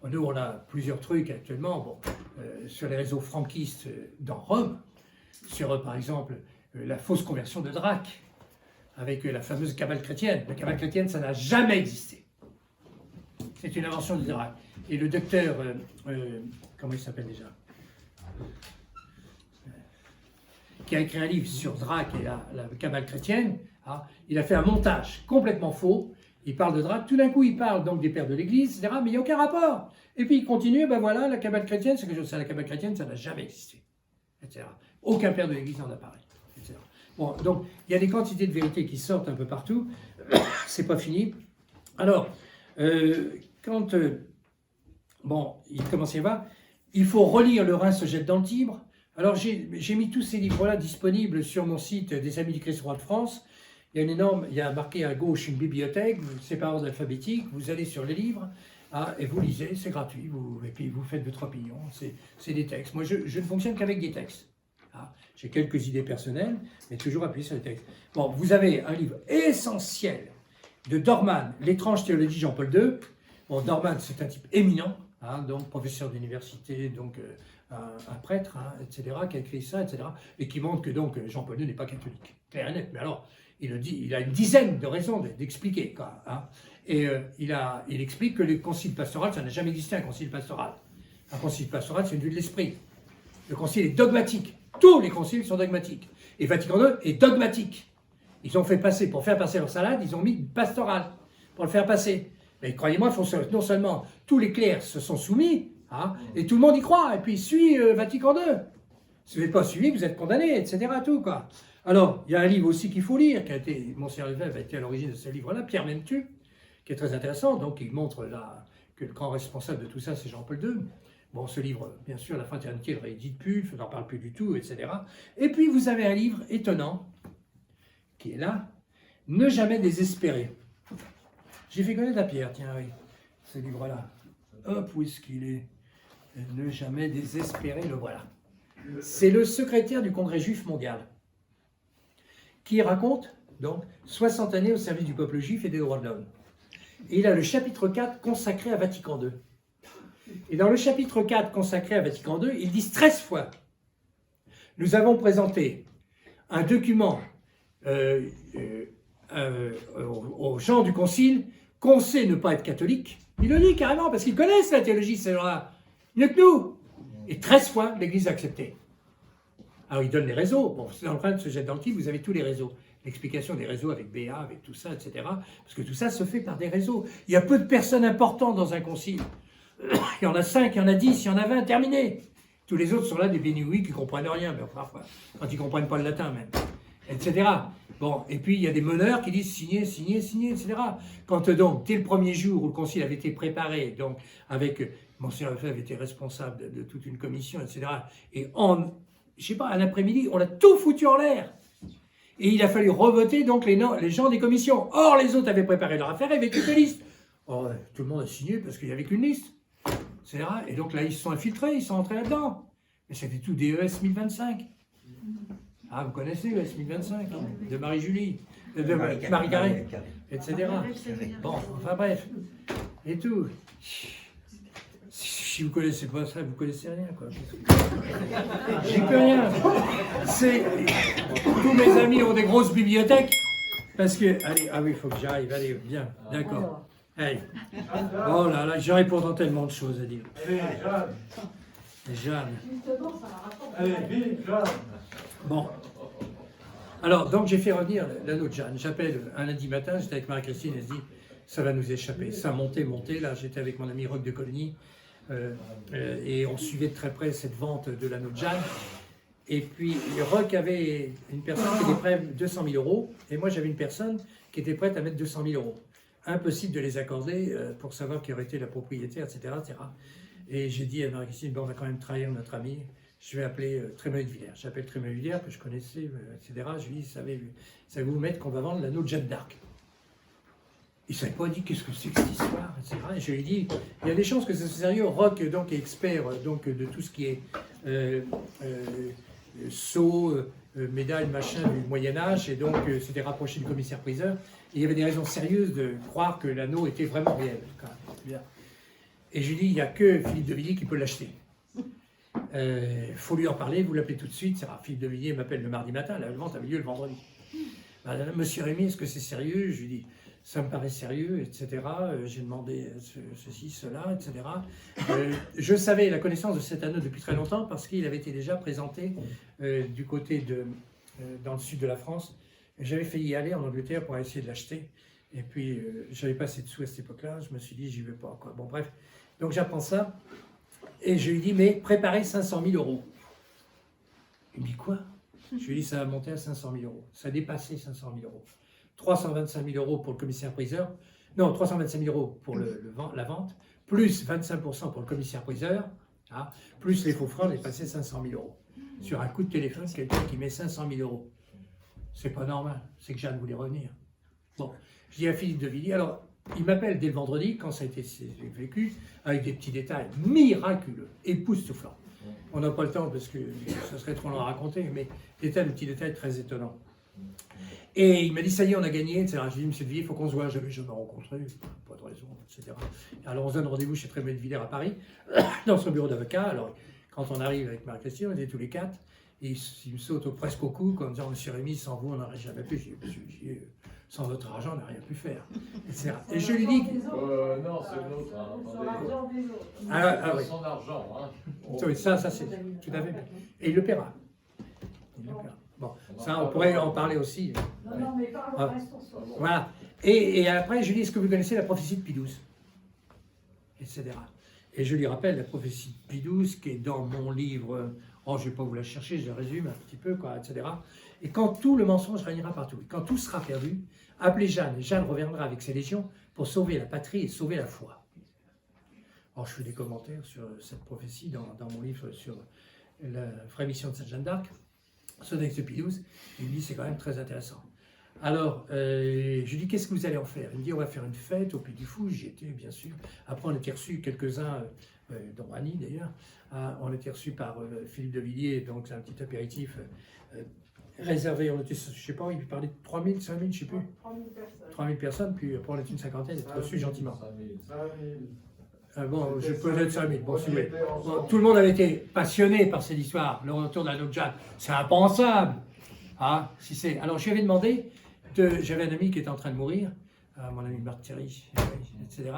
Speaker 3: Bon, nous, on a plusieurs trucs actuellement, bon, sur les réseaux franquistes dans Rome, sur, par exemple, la fausse conversion de Drac, avec la fameuse cabale chrétienne. La cabale chrétienne, ça n'a jamais existé. C'est une invention de Drac. Et le docteur, comment il s'appelle déjà, qui a écrit un livre sur Drac et la cabale chrétienne, il a fait un montage complètement faux. Il parle de Drac, tout d'un coup il parle donc des pères de l'Église, etc. Mais il n'y a aucun rapport. Et puis il continue, ben voilà, la cabale chrétienne, c'est quelque chose, la cabale chrétienne, ça n'a jamais existé, etc. Aucun père de l'Église n'en a parlé, etc. Bon, donc il y a des quantités de vérités qui sortent un peu partout. C'est pas fini. Alors, quand bon, il commence à y avoir, il faut relire Le Rhin se jette dans le Tibre. Alors j'ai mis tous ces livres-là disponibles sur mon site des Amis du Christ Roi de France. Il y a marqué à gauche une bibliothèque, c'est par ordre alphabétique, vous allez sur les livres et vous lisez, c'est gratuit, et puis vous faites votre opinion, c'est des textes. Moi je ne fonctionne qu'avec des textes. J'ai quelques idées personnelles, mais toujours appuyé sur les textes. Bon, vous avez un livre essentiel de Dorman, L'étrange théologie Jean-Paul II. Bon, Dorman, c'est un type éminent, donc professeur d'université, donc un prêtre, etc., qui a écrit ça, etc., et qui montre que donc Jean-Paul II n'est pas catholique. Clair et net, mais alors, il le dit, il a une dizaine de raisons d'expliquer, quoi. Et il explique que le concile pastoral, ça n'a jamais existé un concile pastoral. Un concile pastoral, c'est une vue de l'esprit. Le concile est dogmatique. Tous les conciles sont dogmatiques. Et Vatican II est dogmatique. Ils ont fait passer, pour faire passer leur salade, ils ont mis pastoral pour le faire passer. Mais croyez-moi, non seulement tous les clercs se sont soumis, et tout le monde y croit, et puis il suit Vatican II. Si vous n'êtes pas suivi, vous êtes condamné, etc. Tout, quoi. Alors, il y a un livre aussi qu'il faut lire, qui a été, Monseigneur Lefebvre a été à l'origine de ce livre-là, Pierre Mentu, qui est très intéressant, donc il montre là que le grand responsable de tout ça, c'est Jean-Paul II. Bon, ce livre, bien sûr, la fraternité ne le réédite plus, je n'en parle plus du tout, etc. Et puis, vous avez un livre étonnant, qui est là, Ne jamais désespérer. J'ai fait connaître à Pierre, tiens, oui, ce livre-là. Hop, où est-ce qu'il est? Ne jamais désespérer, le voilà. C'est le secrétaire du Congrès juif mondial, qui raconte, donc, 60 années au service du peuple juif et des droits de l'homme. Et il a le chapitre 4 consacré à Vatican II. Et dans le chapitre 4 consacré à Vatican II, ils disent 13 fois, nous avons présenté un document aux gens du concile qu'on sait ne pas être catholique. Il le dit carrément, parce qu'ils connaissent la théologie, ces gens-là, mieux que nous. Et 13 fois, l'Église a accepté. Alors, il donne les réseaux. Bon, dans le train de se jette dans le titre, vous avez tous les réseaux. L'explication des réseaux avec BA, avec tout ça, etc. Parce que tout ça se fait par des réseaux. Il y a peu de personnes importantes dans un concile. Il y en a 5, il y en a 10, il y en a 20, terminé. Tous les autres sont là des bénouis qui ne comprennent rien, mais parfois, quand ils ne comprennent pas le latin même, etc. Bon, et puis il y a des meneurs qui disent signer, signer, signer, etc. Quand donc, dès le premier jour où le concile avait été préparé, donc avec Monseigneur Lefebvre avait été responsable de toute une commission, etc. Et je sais pas, un après-midi, on a tout foutu en l'air. Et il a fallu revoter donc les gens des commissions. Or, les autres avaient préparé leur affaire avec une liste. Or, tout le monde a signé parce qu'il n'y avait qu'une liste. Etc. Et donc là, ils se sont infiltrés, ils sont entrés là-dedans. Mais c'était tout des ES 1025. Ah, vous connaissez ES 1025, de Marie-Julie, de Marie Carré, etc. Bon, enfin bref, et tout. Si vous ne connaissez pas ça, vous ne connaissez rien, quoi. J'y peux rien. Tous mes amis ont des grosses bibliothèques, parce que... Allez, ah oui, il faut que j'arrive, allez, bien, d'accord. Allez. Oh là là, j'aurais pourtant tellement de choses à dire.
Speaker 2: Allez, Jeanne.
Speaker 3: Jeanne.
Speaker 2: Allez, vite, Jeanne.
Speaker 3: Bon. Alors, donc j'ai fait revenir l'anneau de Jeanne. J'appelle un lundi matin, j'étais avec Marie-Christine, elle se dit, ça va nous échapper. Ça montait, là, j'étais avec mon ami Roch de Coligny, et on suivait de très près cette vente de l'anneau de Jeanne. Et puis, Roch avait une personne qui était prête à 200 000 €, et moi j'avais une personne qui était prête à mettre 200 000 €. Impossible de les accorder pour savoir qui aurait été la propriétaire, etc. etc. Et j'ai dit à Marie-Christine, bon, on va quand même trahir notre ami, je vais appeler Trémonet de Villers. J'appelle Trémonet de Villers, que je connaissais, etc. Je lui dis, savez-vous mettre qu'on va vendre l'anneau de Jeanne d'Arc? Il ne savait pas dit qu'est-ce que c'est que cette histoire, etc. Et je lui ai dit, il y a des chances que c'est sérieux. Roch donc, est expert donc, de tout ce qui est sceaux, médailles, machin du Moyen-Âge, et donc s'était rapproché du commissaire-priseur. Et il y avait des raisons sérieuses de croire que l'anneau était vraiment réel. Quand même. Et je lui dis, il n'y a que Philippe de Villiers qui peut l'acheter. Il faut lui en parler, vous l'appelez tout de suite. Philippe de Villiers m'appelle le mardi matin, la vente avait lieu le vendredi. Monsieur Rémy, est-ce que c'est sérieux? Je lui dis, ça me paraît sérieux, etc. J'ai demandé ceci, cela, etc. Je savais la connaissance de cet anneau depuis très longtemps parce qu'il avait été déjà présenté du côté dans le sud de la France. J'avais failli y aller en Angleterre pour essayer de l'acheter. Et puis, j'avais pas assez de sous à cette époque-là. Je me suis dit, j'y vais pas, quoi. Bon, bref. Donc, j'apprends ça. Et je lui dis, mais préparez 500 000 €. Il me dit, quoi? Je lui dis, ça va monter à 500 000 €. Ça a dépassé 500 000 €. 325 000 € pour le commissaire-priseur. Non, 325 000 € pour la vente. Plus 25% pour le commissaire-priseur. Hein, plus les faux francs, on est passé 500 000 €. Sur un coup de téléphone, quelqu'un qui met 500 000 €. C'est pas normal. C'est que Jeanne voulait revenir. Bon, je dis à Philippe de Villiers, alors, il m'appelle dès le vendredi, quand ça a été vécu, avec des petits détails miraculeux, époustouflants. On n'a pas le temps parce que ça serait trop long à raconter, mais des petits détails très étonnants. Et il m'a dit, ça y est, on a gagné, etc. J'ai dit, monsieur de Villiers, il faut qu'on se voit. J'avais jamais rencontré, pas de raison, etc. Alors on se donne rendez-vous chez Trémonet de Villers à Paris, dans son bureau d'avocat. Alors quand on arrive avec Marie-Christine, on était tous les quatre. Et il me saute presque au cou en disant, monsieur Rémy, sans vous, on n'aurait jamais pu. J'ai dit, monsieur Villiers, sans votre argent, on n'a rien pu faire, etc. Et je lui dis...
Speaker 2: non, c'est le nôtre, hein, attendez.
Speaker 3: Ah oui.
Speaker 2: Son argent, hein.
Speaker 3: Oui, ça c'est tout à fait bien. Et il le paiera. Il le paiera. Bon, ça, on pourrait en parler aussi.
Speaker 4: Non, mais parlons, restons sur le...
Speaker 3: Voilà. Et après, je lui dis, est-ce que vous connaissez la prophétie de Pie XII, etc. Et je lui rappelle la prophétie de Pie XII, qui est dans mon livre... Oh, je ne vais pas vous la chercher, je la résume un petit peu, quoi, etc. Et quand tout le mensonge régnera partout, quand tout sera perdu, appelez Jeanne, et Jeanne reviendra avec ses légions pour sauver la patrie et sauver la foi. Alors, je fais des commentaires sur cette prophétie dans mon livre sur la vraie mission de Sainte Jeanne d'Arc, ce texte de Pie XII. Il me dit, c'est quand même très intéressant. Alors, je lui dis, qu'est-ce que vous allez en faire? Il me dit, on va faire une fête au Puy du Fou. J'y étais, bien sûr. Après, on était reçus quelques-uns, dont Annie d'ailleurs, on était reçus par Philippe de Villiers, donc c'est un petit apéritif réservé. On était, je ne sais pas, il parlait de 3 000, 5 000, je ne sais plus.
Speaker 4: 3 000 personnes.
Speaker 3: 3 000 personnes, puis après on était une cinquantaine, on était reçus gentiment.
Speaker 2: 5 000.
Speaker 3: Bon, je peux être 5 000. Bon, si vous voulez. Bon, tout le monde avait été passionné par cette histoire, le retour de la Nojad. C'est impensable. Ah, si c'est. Alors, je lui avais demandé, j'avais un ami qui était en train de mourir, mon ami Marc Thierry, etc.,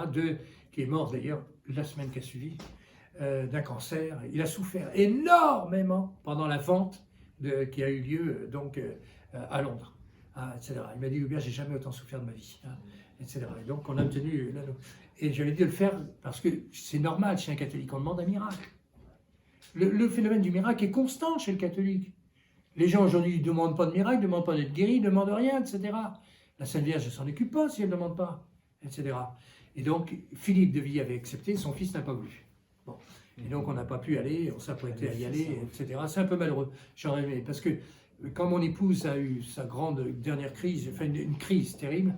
Speaker 3: qui est mort d'ailleurs la semaine qui a suivi, d'un cancer. Il a souffert énormément pendant la vente qui a eu lieu à Londres, etc. Il m'a dit, Hubert, j'ai jamais autant souffert de ma vie, etc. Et donc, on a obtenu l'anneau. Et j'avais dit de le faire parce que c'est normal chez un catholique, on demande un miracle. Le phénomène du miracle est constant chez le catholique. Les gens aujourd'hui ne demandent pas de miracle, ne demandent pas d'être guéris, ne demandent rien, etc. La Sainte Vierge ne s'en occupe pas si elle ne demande pas, etc. Et donc, Philippe de Villiers avait accepté, son fils n'a pas voulu. Bon. Et donc, on n'a pas pu aller, on s'apprêtait à y aller, etc. C'est un peu malheureux, j'aurais aimé, parce que quand mon épouse a eu sa grande dernière crise, enfin une crise terrible,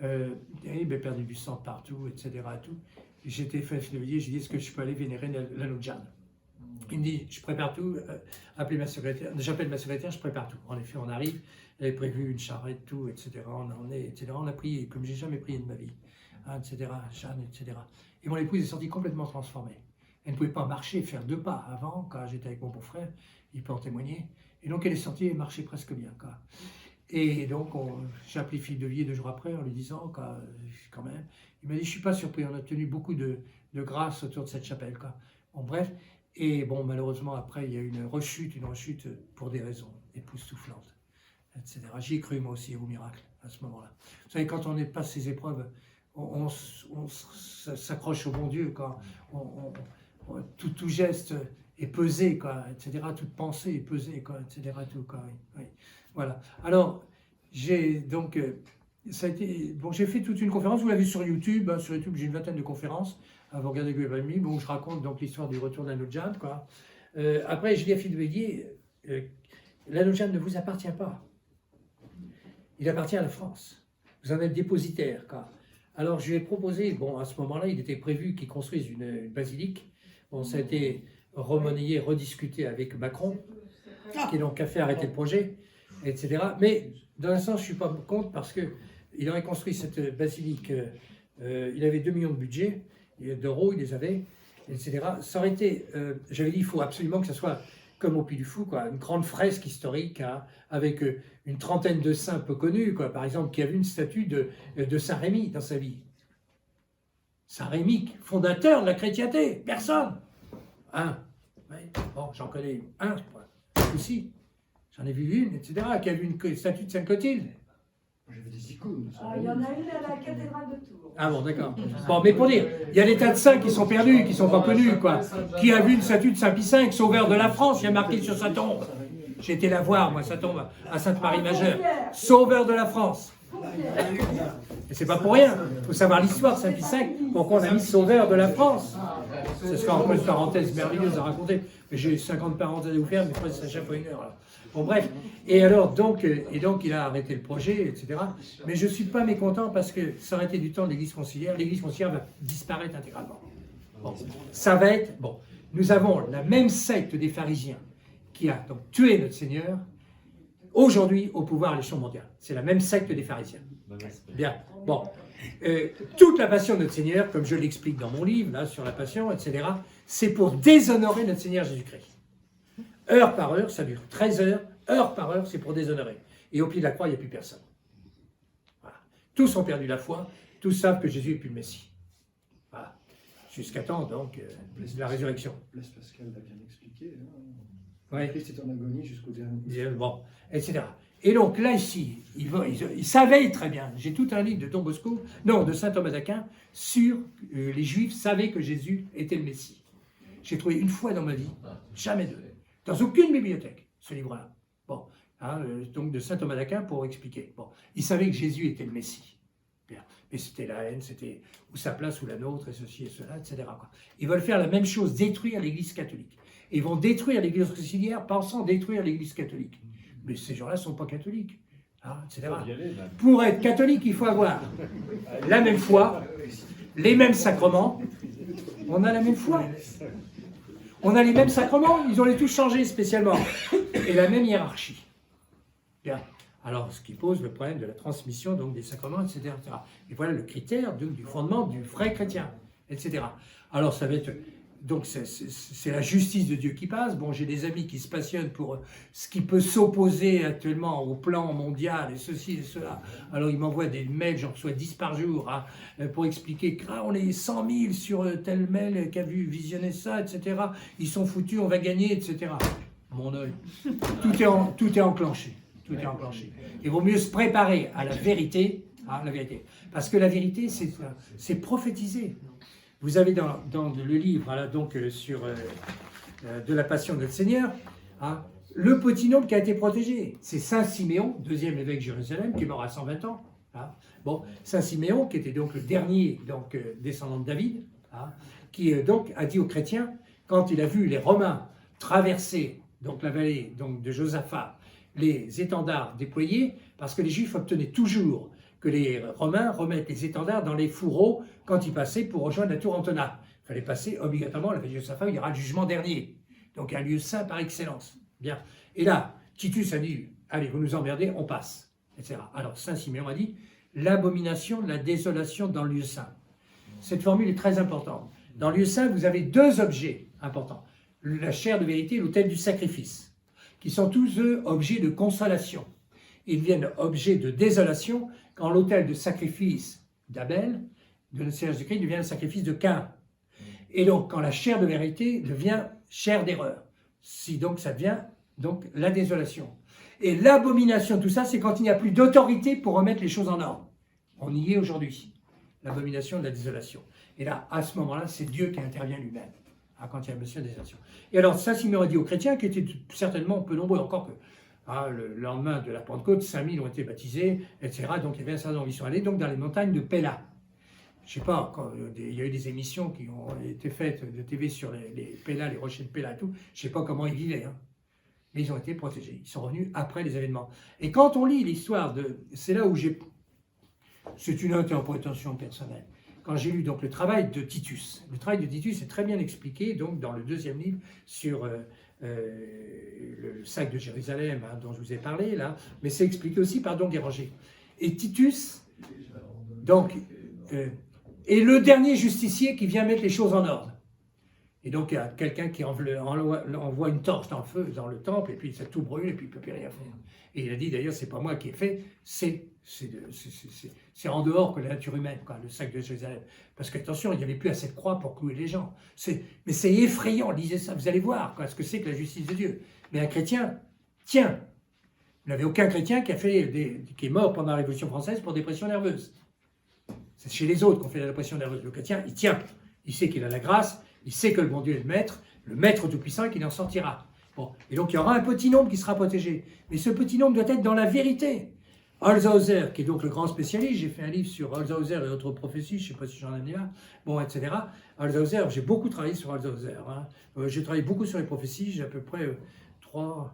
Speaker 3: il a perdu du sang partout, etc. J'étais fait de Villiers, j'ai dit, est-ce que je peux aller vénérer l'anneau de Jeanne? Il me dit, je prépare tout, appelez ma secrétaire, j'appelle ma secrétaire, je prépare tout. En effet, on arrive, elle avait prévu une charrette, tout, etc. On a prié, comme j'ai jamais prié de ma vie, etc. Jeanne, etc. Et mon épouse est sortie complètement transformée. Elle ne pouvait pas marcher, faire 2 pas. Avant, quand j'étais avec mon beau-frère, il peut en témoigner. Et donc, elle est sortie et marchait presque bien, quoi. Et donc, j'ai appelé Philippe de Villiers 2 jours après en lui disant, quand même, il m'a dit, je ne suis pas surpris, on a obtenu beaucoup de grâce autour de cette chapelle, quoi. Bon, bref. Et bon, malheureusement, après, il y a eu une rechute pour des raisons époustouflantes, etc. J'y ai cru, moi aussi, au miracle, à ce moment-là. Vous savez, quand on passe ces épreuves, on s'accroche au bon Dieu, quoi. Tout geste est pesé, quoi, etc. Toute pensée est pesée, quoi, etc. Tout, quoi, oui. Voilà. Alors, j'ai fait toute une conférence, vous l'avez sur YouTube, sur YouTube, j'ai une 20aine de conférences. Vous regardez Google Palmy, bon, je raconte donc l'histoire du retour de l'anneau de Jeanne, quoi. Après, je dis à Philippe de Villiers, l'anneau de Jeanne ne vous appartient pas. Il appartient à la France. Vous en êtes dépositaire, quoi. Alors, je lui ai proposé, bon, à ce moment-là, il était prévu qu'il construise une basilique. Bon, ça a été remanié, rediscuté avec Macron, qui donc a fait arrêter le projet, etc. Mais, dans un sens, je ne suis pas contre parce qu'il aurait construit cette basilique, il avait 2 millions de budget, d'euros, il les avait, etc. Ça aurait été, j'avais dit, il faut absolument que ça soit comme au Puy du Fou, quoi, une grande fresque historique, avec une trentaine de saints peu connus, quoi, par exemple, qui a vu une statue de Saint Rémy dans sa vie. Saint Rémy, fondateur de la chrétienté, personne. Bon, j'en connais un, aussi, j'en ai vu une, etc., qui a vu une statue de Sainte Clotilde.
Speaker 2: J'avais des icônes.
Speaker 4: Il y en a une à la cathédrale de Tours.
Speaker 3: Ah bon, d'accord. Bon, mais pour dire, il y a des tas de saints qui sont perdus, qui ne sont pas connus, quoi. Qui a vu une statue de Saint Pie V, sauveur de la France, il y a marqué sur sa tombe. J'ai été la voir, moi, sa tombe à Sainte-Marie-Majeure. Sauveur de la France. Et c'est pas pour rien. Il faut savoir l'histoire de Saint Pie V, pourquoi on a mis sauveur de la France. Ce sera encore une parenthèse merveilleuse à raconter. Mais j'ai 50 parenthèses à vous faire, mais je c'est à chaque fois 1 heure. Là. Bon, bref. Et alors, donc, il a arrêté le projet, etc. Mais je ne suis pas mécontent parce que ça aurait été du temps de l'Église conciliaire. L'Église conciliaire va disparaître intégralement. Bon, ça va être... Bon, nous avons la même secte des pharisiens qui a donc tué notre Seigneur, aujourd'hui au pouvoir à l'échelon mondial. C'est la même secte des pharisiens. Bien. Bon. Toute la passion de notre Seigneur, comme je l'explique dans mon livre, là, sur la passion, etc., c'est pour déshonorer notre Seigneur Jésus-Christ. Heure par heure, ça dure 13 heures, heure par heure, c'est pour déshonorer. Et au pied de la croix, il n'y a plus personne. Voilà. Tous ont perdu la foi, tous savent que Jésus n'est plus le Messie. Voilà. Jusqu'à temps, donc, la résurrection.
Speaker 2: Blaise Pascal l'a bien expliqué.
Speaker 3: Ouais.
Speaker 2: Christ est en agonie jusqu'au dernier.
Speaker 3: Bon, etc. Et donc là, ici, il savait très bien, j'ai tout un livre de Don Bosco, non, de saint Thomas d'Aquin, sur les Juifs savaient que Jésus était le Messie. J'ai trouvé une fois dans ma vie, jamais deux, dans aucune bibliothèque, ce livre-là. Bon, donc de saint Thomas d'Aquin pour expliquer. Bon, ils savaient que Jésus était le Messie. Bien. Mais c'était la haine, c'était ou sa place ou la nôtre, et ceci et cela, etc. Quoi. Ils veulent faire la même chose, détruire l'Église catholique. Et ils vont détruire l'Église conciliaire, pensant détruire l'Église catholique. Mais ces gens-là ne sont pas catholiques, etc. Pour être catholique, il faut avoir la même foi, les mêmes sacrements. On a la même foi. On a les mêmes sacrements, ils ont les tous changés spécialement. Et la même hiérarchie. Bien. Alors, ce qui pose le problème de la transmission donc, des sacrements, etc., etc. Et voilà le critère donc, du fondement du vrai chrétien. etc. Alors ça va être... Donc c'est la justice de Dieu qui passe. Bon, j'ai des amis qui se passionnent pour ce qui peut s'opposer actuellement au plan mondial et ceci et cela. Alors ils m'envoient des mails, j'en reçois 10 par jour, hein, pour expliquer qu'on est 100 000 sur tel mail qui a vu visionner ça, etc. Ils sont foutus, on va gagner, etc. Mon œil. Tout est enclenché. Tout est enclenché. Il vaut mieux se préparer à la vérité, la vérité. Parce que la vérité, c'est prophétiser. Vous avez dans le livre donc, sur de la Passion de notre Seigneur, hein, le petit nombre qui a été protégé. C'est Saint Siméon, deuxième évêque de Jérusalem, qui est mort à 120 ans. Hein. Bon, Saint Siméon, qui était donc le dernier descendant de David, hein, qui donc a dit aux chrétiens, quand il a vu les Romains traverser donc, la vallée donc, de Josaphat, les étendards déployés, parce que les Juifs obtenaient toujours que les Romains remettent les étendards dans les fourreaux quand ils passaient pour rejoindre la tour Antonin. Il fallait passer obligatoirement à la vallée de Josaphat, il y aura le jugement dernier. Donc un lieu saint par excellence. Bien. Et là, Titus a dit, allez, vous nous emmerdez, on passe, etc. Alors Saint Siméon a dit, l'abomination de la désolation dans le lieu saint. Cette formule est très importante. Dans le lieu saint, vous avez deux objets importants. La chair de vérité et l'autel du sacrifice, qui sont tous eux objets de consolation. Ils deviennent objets de désolation quand l'autel de sacrifice d'Abel, de notre Seigneur Jésus-Christ, devient le sacrifice de Caïn. Et donc, quand la chair de vérité devient chair d'erreur. Si donc ça devient donc la désolation. Et l'abomination de tout ça, c'est quand il n'y a plus d'autorité pour remettre les choses en ordre. On y est aujourd'hui. L'abomination de la désolation. Et là, à ce moment-là, c'est Dieu qui intervient lui-même. Quand il y a monsieur la désolation. Et alors, Saint Siméon a dit aux chrétiens, qui étaient certainement peu nombreux, encore que le lendemain de la Pentecôte, 5000 ont été baptisés, etc. Donc il y avait un certain nombre qui sont allés donc, dans les montagnes de Pella. Je ne sais pas, il y a eu des émissions qui ont été faites de TV sur les Pella, les rochers de Pella et tout, je ne sais pas comment ils vivaient, hein. Mais ils ont été protégés. Ils sont revenus après les événements. Et quand on lit l'histoire c'est là où c'est une interprétation personnelle. Quand j'ai lu donc le travail de Titus. Le travail de Titus est très bien expliqué donc, dans le deuxième livre sur le sac de Jérusalem, hein, dont je vous ai parlé, là, mais c'est expliqué aussi par Don Guéranger. Et Titus, donc, est le dernier justicier qui vient mettre les choses en ordre. Et donc, il y a quelqu'un qui envoie une torche dans le feu, dans le temple, et puis ça tout brûle, et puis il ne peut plus rien faire. Et il a dit, d'ailleurs, c'est pas moi qui ai fait, c'est en dehors que la nature humaine, quoi, le sac de Jérusalem. Parce qu'attention, il n'y avait plus assez de croix pour clouer les gens. Mais c'est effrayant, lisez ça, vous allez voir quoi, ce que c'est que la justice de Dieu. Mais un chrétien, tiens, vous n'avez aucun chrétien qui est mort pendant la Révolution française pour dépression nerveuse. C'est chez les autres qu'on fait la dépression nerveuse. Le chrétien, il tient, il sait qu'il a la grâce, il sait que le bon Dieu est le maître tout-puissant et qu'il en sortira. Bon. Et donc il y aura un petit nombre qui sera protégé. Mais ce petit nombre doit être dans la vérité. Holzhauser, qui est donc le grand spécialiste, j'ai fait un livre sur Holzhauser et autres prophéties, je ne sais pas si j'en ai mis là, bon, etc. Holzhauser, j'ai beaucoup travaillé sur Holzhauser. Hein. J'ai travaillé beaucoup sur les prophéties, j'ai à peu près au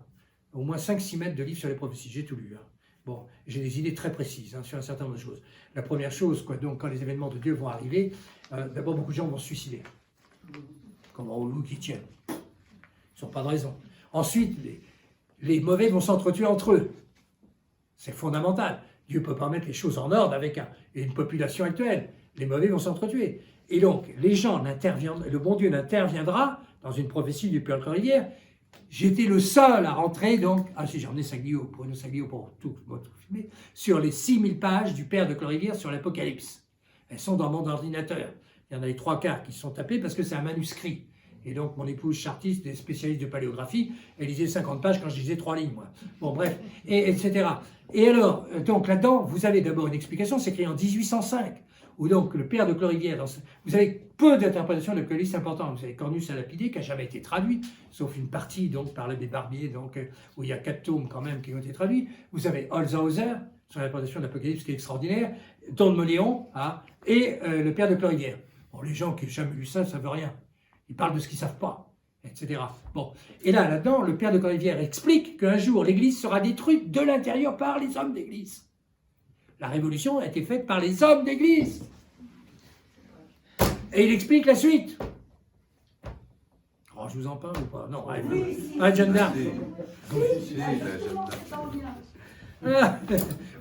Speaker 3: moins 5-6 mètres de livres sur les prophéties, j'ai tout lu. Hein. Bon, j'ai des idées très précises hein, sur un certain nombre de choses. La première chose, donc, quand les événements de Dieu vont arriver, d'abord beaucoup de gens vont se suicider. Comme en loup qui tiennent. Ils n'ont pas de raison. Ensuite, les mauvais vont s'entretuer entre eux. C'est fondamental. Dieu ne peut pas mettre les choses en ordre avec une population actuelle. Les mauvais vont s'entretuer. Et donc, les gens le bon Dieu n'interviendra dans une prophétie du Père Clairière. J'étais le seul à rentrer, donc, si j'ai emmené Bruno Saglio pour tout filmer, sur les 6000 pages du Père de Clorivière sur l'Apocalypse. Elles sont dans mon ordinateur. Il y en a les 3/4 qui sont tapés parce que c'est un manuscrit. Et donc, mon épouse chartiste, des spécialistes de paléographie, elle lisait 50 pages quand je lisais 3 lignes, moi. Bon, bref, etc. Et alors, donc là-dedans, vous avez d'abord une explication, c'est écrit en 1805, où donc le Père de Clorivière, vous avez peu d'interprétations de l'Apocalypse importantes. Vous avez Cornus à Lapidé, qui n'a jamais été traduit, sauf une partie donc par l'abbé Barbier, donc, où il y a 4 tomes quand même qui ont été traduits. Vous avez Holzhauser, sur l'interprétation de l'Apocalypse qui est extraordinaire, Don Moléon, et le Père de Clorivière. Bon, les gens qui n'ont jamais lu ça ne savent rien. Ils parlent de ce qu'ils ne savent pas, etc. Bon. Et là-dedans, le Père de Clorivière explique qu'un jour, l'Église sera détruite de l'intérieur par les hommes d'Église. La Révolution a été faite par les hommes d'Église. Et il explique la suite. Oh, je vous en parle ou pas? Non, Jeanne d'Arc.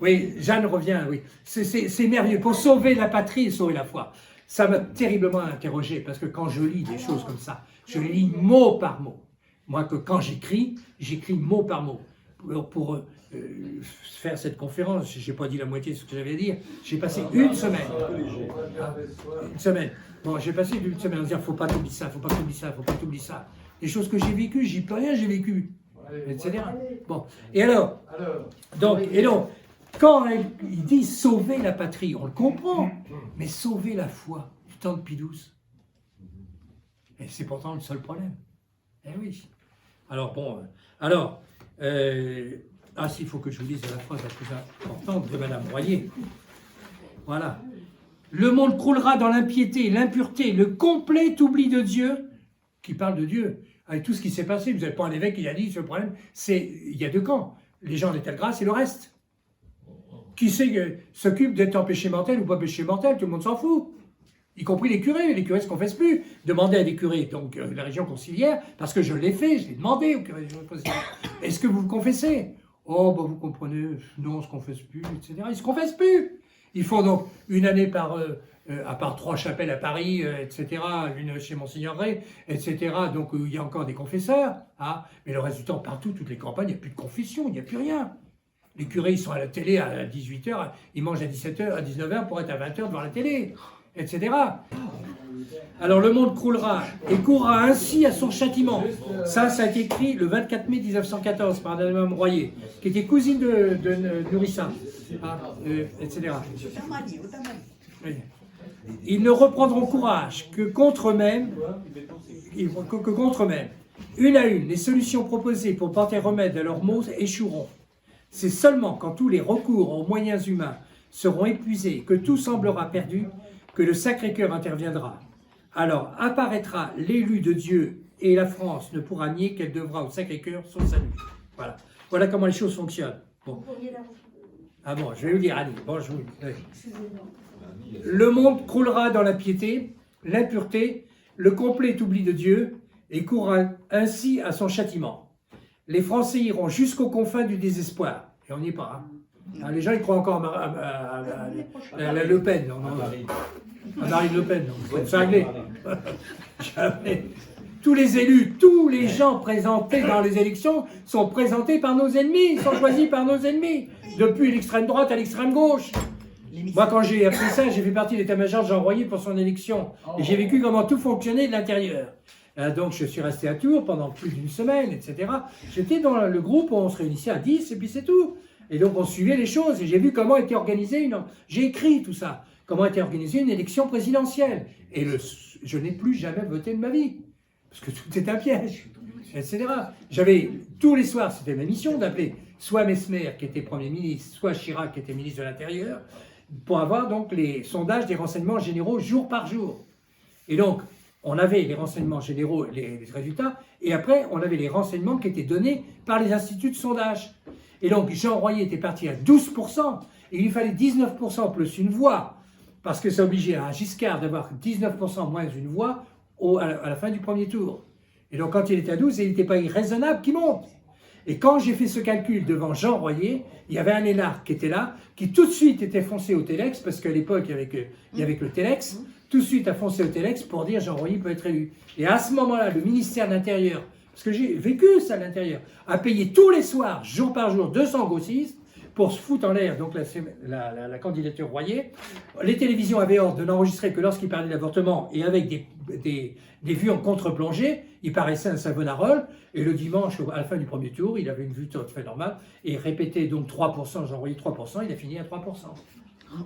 Speaker 3: Oui, Jeanne revient, oui. C'est merveilleux. Pour sauver la patrie et sauver la foi. Ça m'a terriblement interrogé, parce que quand je lis des choses comme ça, je les lis mot par mot. Moi, que quand j'écris mot par mot. Pour faire cette conférence, je n'ai pas dit la moitié de ce que j'avais à dire, j'ai passé une semaine. Une semaine. Bon, j'ai passé une semaine à dire, faut pas t'oublier ça, faut pas t'oublier ça, faut pas t'oublier ça. Les choses que j'ai vécues, j'y peux rien, j'ai vécu, etc. Bon, et alors, donc, quand il dit sauver la patrie, on le comprend, mais sauver la foi du temps de Pie XII. Et c'est pourtant le seul problème. Eh oui. Alors, bon, s'il faut que je vous dise la phrase la plus importante de Madame Royer. Voilà. Le monde croulera dans l'impiété, l'impureté, le complet oubli de Dieu, qui parle de Dieu. Avec tout ce qui s'est passé, vous n'avez pas un évêque qui a dit, ce problème, il y a deux camps. Les gens d'état de grâce et le reste. Qui s'occupe d'être en péché mortel ou pas péché mortel, tout le monde s'en fout. Y compris les curés ne se confessent plus. Demandez à des curés, donc la région conciliaire, parce que je l'ai fait, je l'ai demandé aux curés de la région conciliaire. Est-ce que vous vous confessez? Oh, bah vous comprenez, non, on ne se confesse plus, etc. Ils ne se confessent plus. Ils font donc une année à part 3 chapelles à Paris, etc., une chez Monseigneur Ray, etc., donc il y a encore des confesseurs, hein, mais le reste du temps, partout, toutes les campagnes, il n'y a plus de confession, il n'y a plus rien. Les curés, ils sont à la télé à 18h, ils mangent à 17h, à 19h pour être à 20h devant la télé, etc. Alors le monde croulera et courra ainsi à son châtiment. Ça a été écrit le 24 mai 1914 par Madame Royer, qui était cousine de Nourrissin, hein, etc. Oui. Ils ne reprendront courage que contre eux-mêmes, une à une, les solutions proposées pour porter remède à leurs maux échoueront. C'est seulement quand tous les recours aux moyens humains seront épuisés, que tout semblera perdu, que le Sacré-Cœur interviendra. Alors apparaîtra l'élu de Dieu et la France ne pourra nier qu'elle devra au Sacré-Cœur son salut. Voilà. Voilà comment les choses fonctionnent. Bon. Ah bon, je vais vous dire, allez, bon, je vous... Le monde croulera dans l'impiété, l'impureté, le complet oubli de Dieu, et courra ainsi à son châtiment. Les Français iront jusqu'aux confins du désespoir. Et on n'y est pas. Hein. Les gens, ils croient encore à Le Pen. Non, à Marine Le Pen. C'est réglé. Jamais. Tous les élus, tous les gens présentés dans les élections sont présentés par nos ennemis, sont choisis par nos ennemis, depuis l'extrême droite à l'extrême gauche. Moi, quand j'ai appris ça, j'ai fait partie de l'état-major de Jean Royer pour son élection. Et j'ai vécu comment tout fonctionnait de l'intérieur. Donc, je suis resté à Tours pendant plus d'une semaine, etc. J'étais dans le groupe où on se réunissait à 10, et puis c'est tout. Et donc, on suivait les choses. Et j'ai vu comment était organisée J'ai écrit tout ça. Comment était organisée une élection présidentielle. Et je n'ai plus jamais voté de ma vie. Parce que tout est un piège, etc. J'avais, tous les soirs, c'était ma mission d'appeler soit Messmer, qui était Premier ministre, soit Chirac, qui était ministre de l'Intérieur, pour avoir donc les sondages des renseignements généraux jour par jour. Et donc, on avait les renseignements généraux, les résultats, et après, on avait les renseignements qui étaient donnés par les instituts de sondage. Et donc, Jean Royer était parti à 12%, et il lui fallait 19% plus une voix, parce que ça obligeait à Giscard d'avoir 19% moins une voix à la fin du premier tour. Et donc, quand il était à 12, il n'était pas irraisonnable qu'il monte. Et quand j'ai fait ce calcul devant Jean Royer, il y avait un énarque qui était là, qui tout de suite était foncé au Télex, parce qu'à l'époque, il y avait que le Télex, tout de suite a foncé au Télex pour dire Jean Royer peut être élu. Et à ce moment-là, le ministère de l'Intérieur, parce que j'ai vécu ça à l'intérieur, a payé tous les soirs, jour par jour, 200 grossistes pour se foutre en l'air donc la candidature Royer. Les télévisions avaient ordre de n'enregistrer que lorsqu'il parlait d'avortement et avec des vues en contre-plongée. Il paraissait un Savonarole. Et le dimanche, à la fin du premier tour, il avait une vue tout à fait normale et répétait donc 3%, Jean Royer 3%, il a fini à 3%.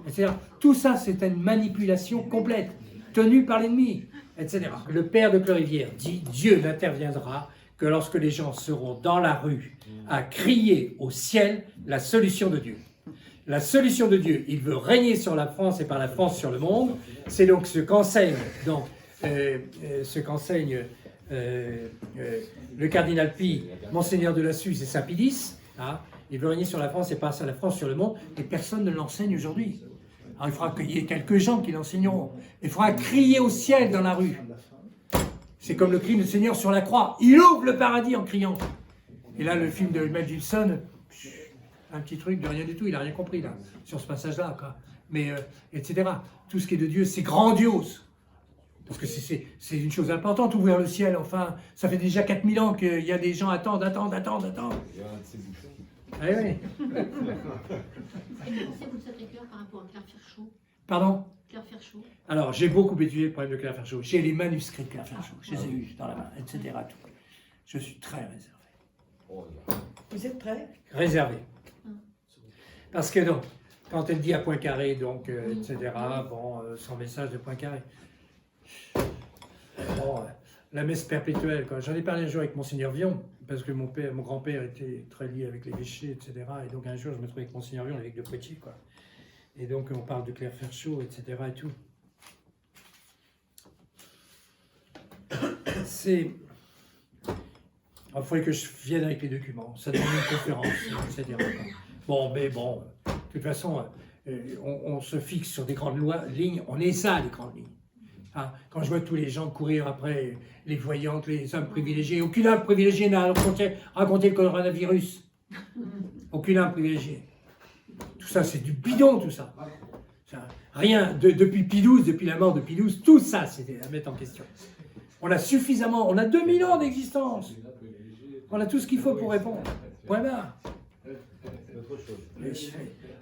Speaker 3: C'est-à-dire, tout ça, c'est une manipulation complète, tenue par l'ennemi, etc. Le père de Clerivière dit « Dieu n'interviendra que lorsque les gens seront dans la rue à crier au ciel la solution de Dieu. » La solution de Dieu, il veut régner sur la France et par la France sur le monde. C'est donc ce qu'enseigne le cardinal Pie, Monseigneur de la Suze et Saint Pie X. Hein, il veut régner sur la France et par la France sur le monde, et personne ne l'enseigne aujourd'hui. Alors il faudra qu'il y ait quelques gens qui l'enseigneront. Il faudra crier au ciel dans la rue. C'est comme le cri du Seigneur sur la croix. Il ouvre le paradis en criant. Et là, le film de Mel Gibson, un petit truc de rien du tout, il n'a rien compris là, sur ce passage-là. mais etc. Tout ce qui est de Dieu, c'est grandiose. Parce que c'est une chose importante, ouvrir le ciel, enfin, ça fait déjà 4000 ans qu'il y a des gens attendent.
Speaker 5: Il y a un de ces bouchons.
Speaker 3: Ah oui.
Speaker 6: Et que pensez-vous de Sacré-Cœur par rapport à Claire Ferchaud?
Speaker 3: Pardon?
Speaker 6: Claire Ferchaud.
Speaker 3: Alors, j'ai beaucoup étudié le problème de Claire Ferchaud. J'ai les manuscrits de Claire Ferchaud, je les ai eus dans la main, etc. Tout. Je suis très réservé.
Speaker 4: Vous êtes prêts?
Speaker 3: Réservé. Parce que donc, quand elle dit à Poincaré, donc, etc., bon, son message de Poincaré. Bon, la messe perpétuelle, quoi. J'en ai parlé un jour avec Monseigneur Vion, parce que mon grand-père était très lié avec l'évêché, etc. Et donc un jour, je me trouvais avec Monseigneur Vion, l'évêque de Poitiers, quoi. Et donc, on parle de Claire Ferchaud, etc. et tout. C'est... Il faudrait que je vienne avec les documents, ça demande une conférence, etc. Bon, mais bon, de toute façon, on se fixe sur des grandes lignes, on est ça, les grandes lignes. Hein, quand je vois tous les gens courir après les voyantes, les hommes privilégiés, aucun homme privilégié n'a raconté le coronavirus. Aucun homme privilégié. Tout ça, c'est du bidon, tout ça. Rien, depuis Pie XII, depuis la mort de Pie XII, tout ça, c'était à mettre en question. On a suffisamment, on a 2000 ans d'existence. On a tout ce qu'il faut pour répondre. Point barre.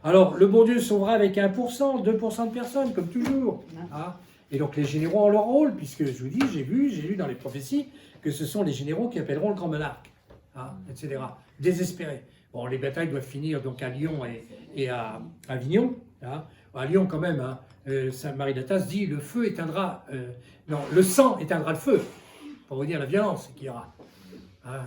Speaker 3: Alors, le bon Dieu sauvera avec 1%, 2% de personnes, comme toujours. Hein. Et donc, les généraux ont leur rôle, puisque je vous dis, j'ai lu dans les prophéties que ce sont les généraux qui appelleront le grand monarque, hein, etc. Désespérés. Bon, les batailles doivent finir donc à Lyon et à Avignon. Hein. À Lyon, quand même, hein, Sainte Marie d'Athas dit le feu éteindra, non, le sang éteindra le feu, pour vous dire la violence qu'il y aura. Hein,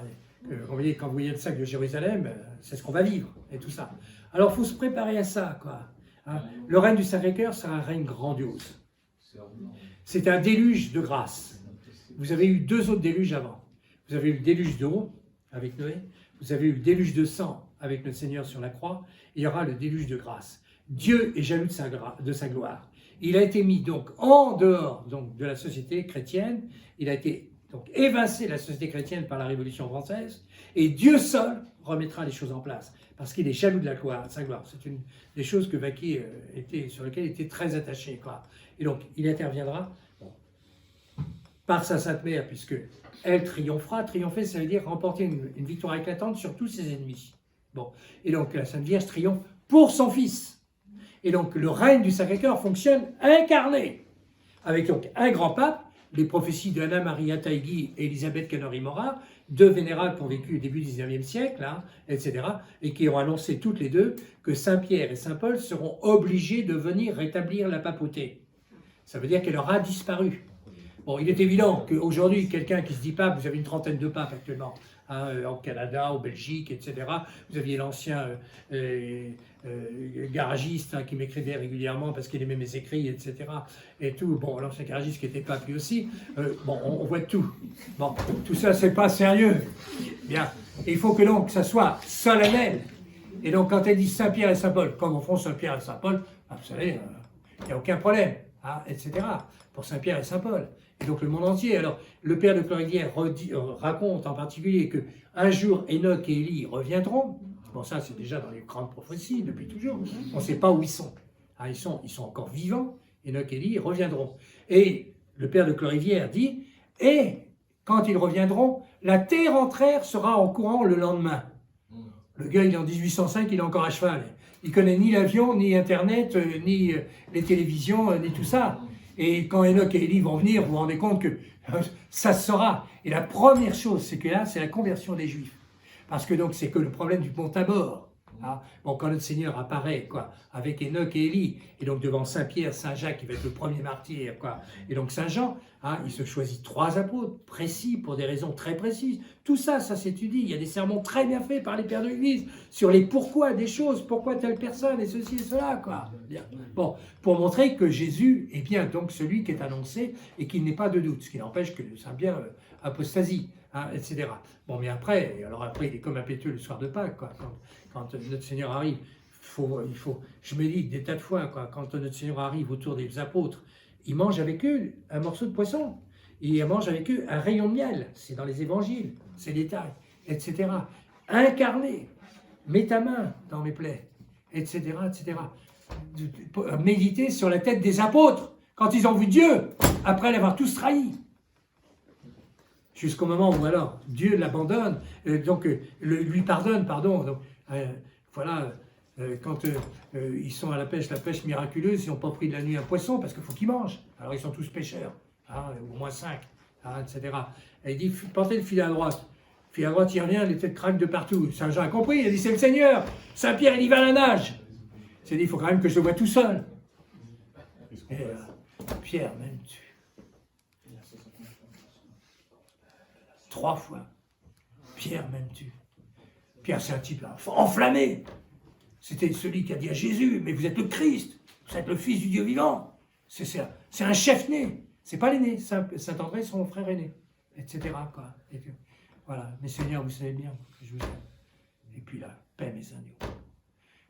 Speaker 3: vous voyez, quand vous voyez le sac de Jérusalem, c'est ce qu'on va vivre, et tout ça. Alors, il faut se préparer à ça, quoi. Hein. Le règne du Sacré-Cœur sera un règne grandiose. C'est un déluge de grâce. Vous avez eu 2 autres déluges avant. Vous avez eu le déluge d'eau avec Noé, vous avez eu le déluge de sang avec notre Seigneur sur la croix, et il y aura le déluge de grâce. Dieu est jaloux de sa gloire. Il a été mis donc en dehors donc, de la société chrétienne, il a été donc évincé de la société chrétienne par la Révolution française, et Dieu seul remettra les choses en place, parce qu'il est jaloux de sa gloire. C'est une des choses que Vaki sur lesquelles il était très attaché, quoi. Et donc, il interviendra par sa Sainte Mère, puisque elle triomphera. Triompher, ça veut dire remporter une victoire éclatante sur tous ses ennemis. Bon. Et donc, la Sainte Vierge triomphe pour son Fils. Et donc, le règne du Sacré-Cœur fonctionne incarné, avec donc un grand pape, les prophéties de Anna Maria Taigui et Elisabeth Canary-Morat, 2 vénérables qui ont vécu au début du XIXe siècle, hein, etc., et qui ont annoncé toutes les deux que Saint-Pierre et Saint-Paul seront obligés de venir rétablir la papauté. Ça veut dire qu'elle aura disparu. Bon, il est évident qu'aujourd'hui, quelqu'un qui se dit pape, vous avez une trentaine de papes actuellement, hein, en Canada, en Belgique, etc. Vous aviez l'ancien garagiste hein, qui m'écrivait régulièrement parce qu'il aimait mes écrits, etc. Et tout. Bon, l'ancien garagiste qui était pape lui aussi. Bon, on voit tout. Bon, tout ça, c'est pas sérieux. Bien. Et il faut que donc ça soit solennel. Et donc, quand elle dit Saint-Pierre et Saint-Paul, comme au fond Saint-Pierre et Saint-Paul, vous savez, il n'y a aucun problème, hein, etc. Pour Saint-Pierre et Saint-Paul. Et donc le monde entier. Alors, le père de Cloridière raconte en particulier qu'un jour, Enoch et Élie reviendront. Bon, ça, c'est déjà dans les grandes prophéties depuis toujours. On ne sait pas où ils sont. Ah, ils sont encore vivants. Enoch et Élie reviendront. Et le père de Cloridière dit, et quand ils reviendront, la terre entière sera en courant le lendemain. Le gars, il est en 1805, il est encore à cheval. Il connaît ni l'avion, ni Internet, ni les télévisions, ni tout ça. Et quand Enoch et Élie vont venir, vous vous rendez compte que ça se saura. Et la première chose, c'est que là, c'est la conversion des Juifs. Parce que donc, c'est que le problème du Mont Tabor. Hein. Bon, quand notre Seigneur apparaît, quoi, avec Enoch et Élie, et donc devant Saint-Pierre, Saint-Jacques, qui va être le premier martyr, quoi, et donc Saint-Jean, hein, il se choisit 3 apôtres, précis, pour des raisons très précises. Tout ça, ça s'étudie. Il y a des sermons très bien faits par les pères de l'Église sur les pourquoi des choses, pourquoi telle personne, et ceci et cela, quoi. Bien. Bon, pour montrer que Jésus est bien donc celui qui est annoncé, et qu'il n'est pas de doute, ce qui n'empêche que ça bien apostasie. Hein, etc. Bon, mais après, il est comme impétueux le soir de Pâques, quoi. Quand notre Seigneur arrive, je me dis des tas de fois, quoi, quand notre Seigneur arrive autour des apôtres, il mange avec eux un morceau de poisson, il mange avec eux un rayon de miel, c'est dans les évangiles, c'est détail, etc. Incarné, mets ta main dans mes plaies, etc., etc. méditer sur la tête des apôtres quand ils ont vu Dieu, après l'avoir tous trahi. Jusqu'au moment où alors Dieu l'abandonne, lui pardonne, pardon. Donc, voilà, quand ils sont à la pêche miraculeuse, ils n'ont pas pris de la nuit un poisson parce qu'il faut qu'ils mangent. Alors ils sont tous pêcheurs, hein, au moins 5, hein, etc. Et il dit, portez le filet à droite. Le filet à droite, il revient, les têtes craquent de partout. Saint Jean a compris, il a dit, c'est le Seigneur. Saint Pierre, il y va à la nage. Il s'est dit, il faut quand même que je le voie tout seul. Et Pierre, même tu. 3 fois. Pierre, m'aimes-tu? Pierre, c'est un type enflammé. C'était celui qui a dit à Jésus, mais vous êtes le Christ, vous êtes le Fils du Dieu vivant. C'est un chef né. C'est pas l'aîné, Saint-André, son frère aîné, etc. Quoi. Et puis, voilà, mais Seigneur, vous savez bien que je vous aime. Et puis la paix, mes agneaux.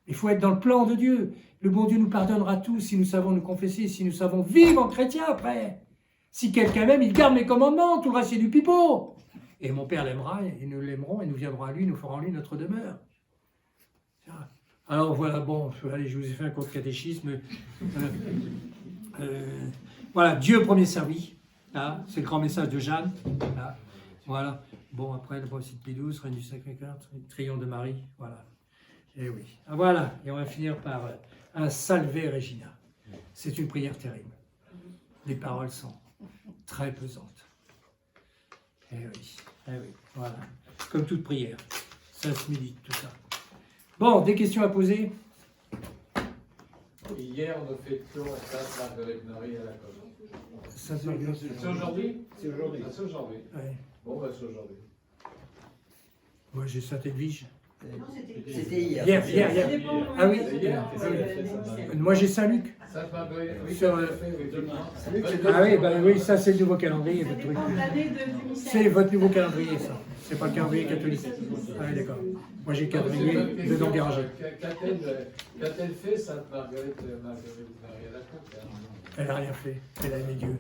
Speaker 3: Il faut être dans le plan de Dieu. Le bon Dieu nous pardonnera tout si nous savons nous confesser, si nous savons vivre en chrétien après. Si quelqu'un m'aime, il garde mes commandements, tout le reste c'est du pipeau. Et mon Père l'aimera, et nous l'aimerons, et nous viendrons à lui, nous ferons en lui notre demeure. Alors voilà, bon, allez, je vous ai fait un court catéchisme. Voilà, Dieu premier servi. Là, c'est le grand message de Jeanne. Là, voilà. Bon, après, le procès de Pie XII, Reine du Sacré-Cœur, Triomphe de Marie. Voilà. Et oui. Ah, voilà. Et on va finir par un Salve Regina. C'est une prière terrible. Les paroles sont très pesantes. Eh oui, voilà. Comme toute prière. Ça se médite, tout ça. Bon, des questions à poser?
Speaker 5: Hier, on a fait le tour à Sainte-Marguerite-Marie à la Colle.
Speaker 3: Sainte-Marguerite.
Speaker 5: C'est aujourd'hui?
Speaker 2: C'est aujourd'hui.
Speaker 5: Ah, c'est aujourd'hui.
Speaker 3: Ouais.
Speaker 5: Bon, bah, c'est aujourd'hui.
Speaker 3: Moi, j'ai Saint-Edwige.
Speaker 6: Non, c'était
Speaker 7: C'était hier.
Speaker 3: Hier. Ah oui.
Speaker 5: Hier,
Speaker 3: Moi, j'ai Saint-Luc.
Speaker 5: Sainte-Marguerite, oui,
Speaker 3: Sur,
Speaker 5: tout à fait, oui, demain.
Speaker 3: Ah oui, bah oui, ça c'est le nouveau calendrier,
Speaker 4: Ça
Speaker 3: votre truc.
Speaker 4: dépend de l'année du missel.
Speaker 3: C'est votre nouveau calendrier, ça. C'est pas le calendrier catholique. Ah oui, d'accord. Moi j'ai le calendrier de Don Guéranger.
Speaker 5: Qu'a-t-elle fait, Sainte-Marguerite-Marie à la Colle?
Speaker 3: Elle n'a rien fait. Elle a aimé Dieu.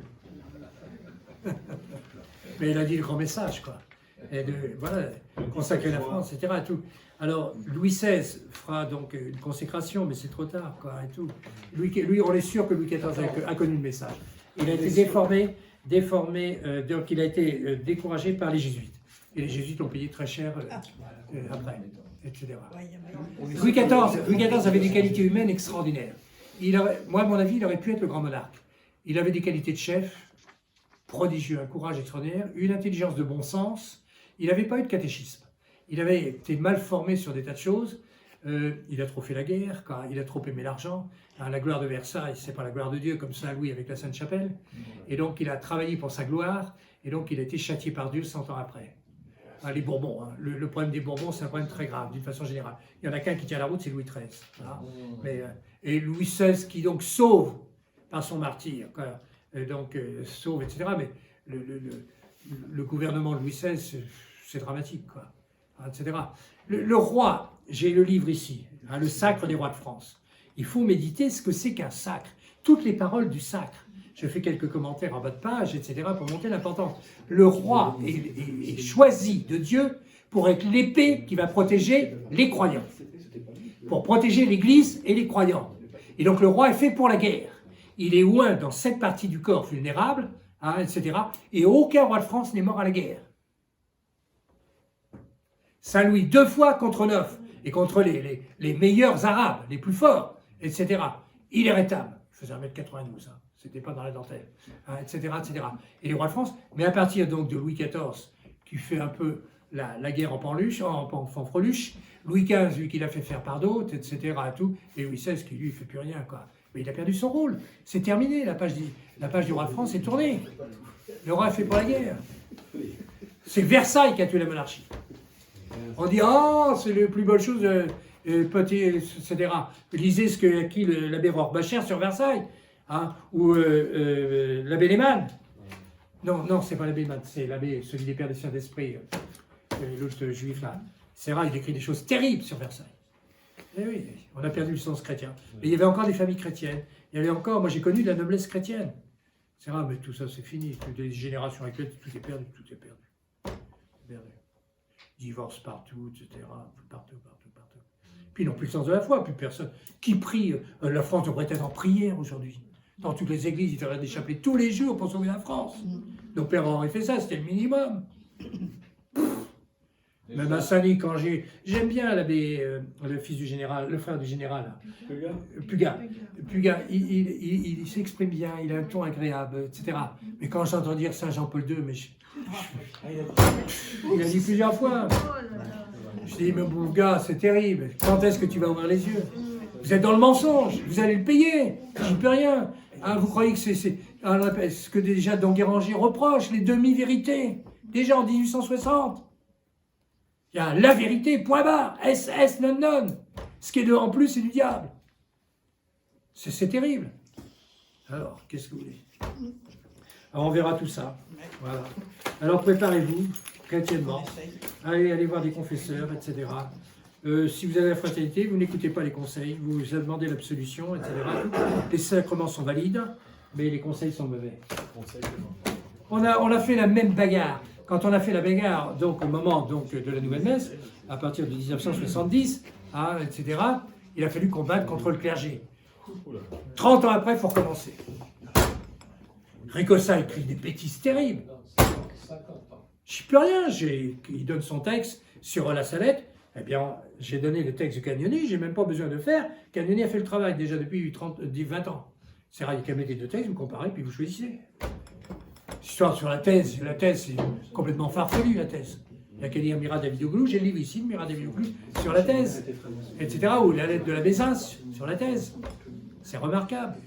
Speaker 3: Mais elle a dit le grand message, quoi. Et voilà, consacrer la France, etc. Et tout. Alors, Louis XVI fera donc une consécration, mais c'est trop tard, quoi, et tout. Lui, on est sûr que Louis XIV a connu le message. Il a été déformé, donc il a été découragé par les jésuites. Et les jésuites ont payé très cher après, etc. Louis XIV avait des qualités humaines extraordinaires. Moi, à mon avis, il aurait pu être le grand monarque. Il avait des qualités de chef, prodigieux, un courage extraordinaire, une intelligence de bon sens. Il n'avait pas eu de catéchisme. Il avait été mal formé sur des tas de choses. Il a trop fait la guerre, il a trop aimé l'argent. La gloire de Versailles, c'est pas la gloire de Dieu, comme Saint-Louis avec la Sainte-Chapelle. Et donc, il a travaillé pour sa gloire, et donc il a été châtié par Dieu 100 ans après. Les Bourbons, hein. Le problème des Bourbons, c'est un problème très grave, d'une façon générale. Il n'y en a qu'un qui tient la route, c'est Louis XIII. Hein. Et Louis XVI qui donc sauve par son martyr, sauve, etc. Mais le gouvernement de Louis XVI, c'est dramatique, quoi. Etc. Le roi, j'ai le livre ici, hein, le sacre des rois de France. Il faut méditer ce que c'est qu'un sacre. Toutes les paroles du sacre. Je fais quelques commentaires en bas de page, etc. pour monter l'importance. Le roi est choisi de Dieu pour être l'épée qui va protéger les croyants. Pour protéger l'Église et les croyants. Et donc le roi est fait pour la guerre. Il est oint dans cette partie du corps vulnérable, hein, etc. Et aucun roi de France n'est mort à la guerre. Saint-Louis 2 fois contre 9, et contre les meilleurs arabes, les plus forts, etc. Il est rétable. Il faisait 1m92, hein. C'était pas dans la dentelle, hein, etc., etc. Et les rois de France, mais à partir donc de Louis XIV, qui fait un peu la guerre en fanfreluche, Louis XV, lui, qui l'a fait faire par d'autres, etc., et Louis XVI, qui lui, fait plus rien, quoi. Mais il a perdu son rôle. C'est terminé, la page du roi de France est tournée. Le roi est fait pour la guerre. C'est Versailles qui a tué la monarchie. On dit, oh, c'est la plus belle chose, etc. Lisez ce qu'a écrit l'abbé Rohrbacher sur Versailles, hein, ou l'abbé Lehmann. Non, c'est pas l'abbé Lehmann, c'est celui des Pères des Saints-Esprit, l'autre juif là. C'est vrai, il écrit des choses terribles sur Versailles. Et oui, on a perdu le sens chrétien. Mais il y avait encore des familles chrétiennes. Il y avait encore, moi j'ai connu de la noblesse chrétienne. C'est vrai, mais tout ça c'est fini. Toutes les générations actuelles, tout est perdu. Divorce partout, etc. Partout. Puis ils n'ont plus le sens de la foi, plus personne. Qui prie? La France devrait être en prière aujourd'hui. Dans toutes les églises, il devrait des chapelets tous les jours pour sauver la France. Nos pères auraient fait ça, c'était le minimum. Même à Saint-Denis, quand j'aime bien l'abbé, le fils du général, le frère du général, Pugat, il s'exprime bien, il a un ton agréable, etc. Mais quand j'entends dire Saint Jean-Paul II, mais il a dit plusieurs fois. Je dis, mais mon gars, c'est terrible. Quand est-ce que tu vas ouvrir les yeux? Vous êtes dans le mensonge, vous allez le payer. J'y peux rien. Ah, vous croyez que c'est ce que déjà Don Guéranger reproche, les demi-vérités, déjà en 1860. Il y a la vérité, point barre, SS, non, non. Ce qui est en plus, c'est du diable. C'est terrible. Alors, qu'est-ce que vous voulez? Alors, on verra tout ça. Voilà. Alors, préparez-vous, chrétiennement. Allez voir des confesseurs, etc. Si vous avez la fraternité, vous n'écoutez pas les conseils, vous demandez l'absolution, etc. Les sacrements sont valides, mais les conseils sont mauvais. On a fait la même bagarre. Quand on a fait la bagarre, donc au moment de la nouvelle messe, à partir de 1970, etc., il a fallu combattre contre le clergé. 30 ans après, il faut recommencer. Ricossa écrit des bêtises terribles. Je ne peux rien. Il donne son texte sur la Salette. Eh bien, j'ai donné le texte de Cagnoni, j'ai même pas besoin de faire. Cagnoni a fait le travail déjà depuis 20 ans. C'est rare, il y a qu'à mettre les deux textes, vous comparez, puis vous choisissez. Histoire sur la thèse c'est complètement farfelu, la thèse. Il n'y a qu'à lire Mira Davidoglou, j'ai le livre ici, Mira Davidoglou, sur la thèse, etc. Ou la lettre de la Bézins, sur la thèse. C'est remarquable.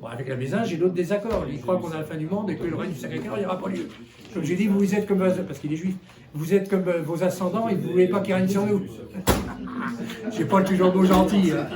Speaker 3: Bon, avec la Bézins, j'ai d'autres désaccords. Il croit qu'on a la fin du monde et que le règne du Sacré-Cœur n'ira pas lieu. Donc j'ai dit, vous êtes comme, parce qu'il est juif, vous êtes comme vos ascendants et vous ne voulez pas qu'ils règnent sur nous. Je n'ai pas toujours beau gentil. Hein.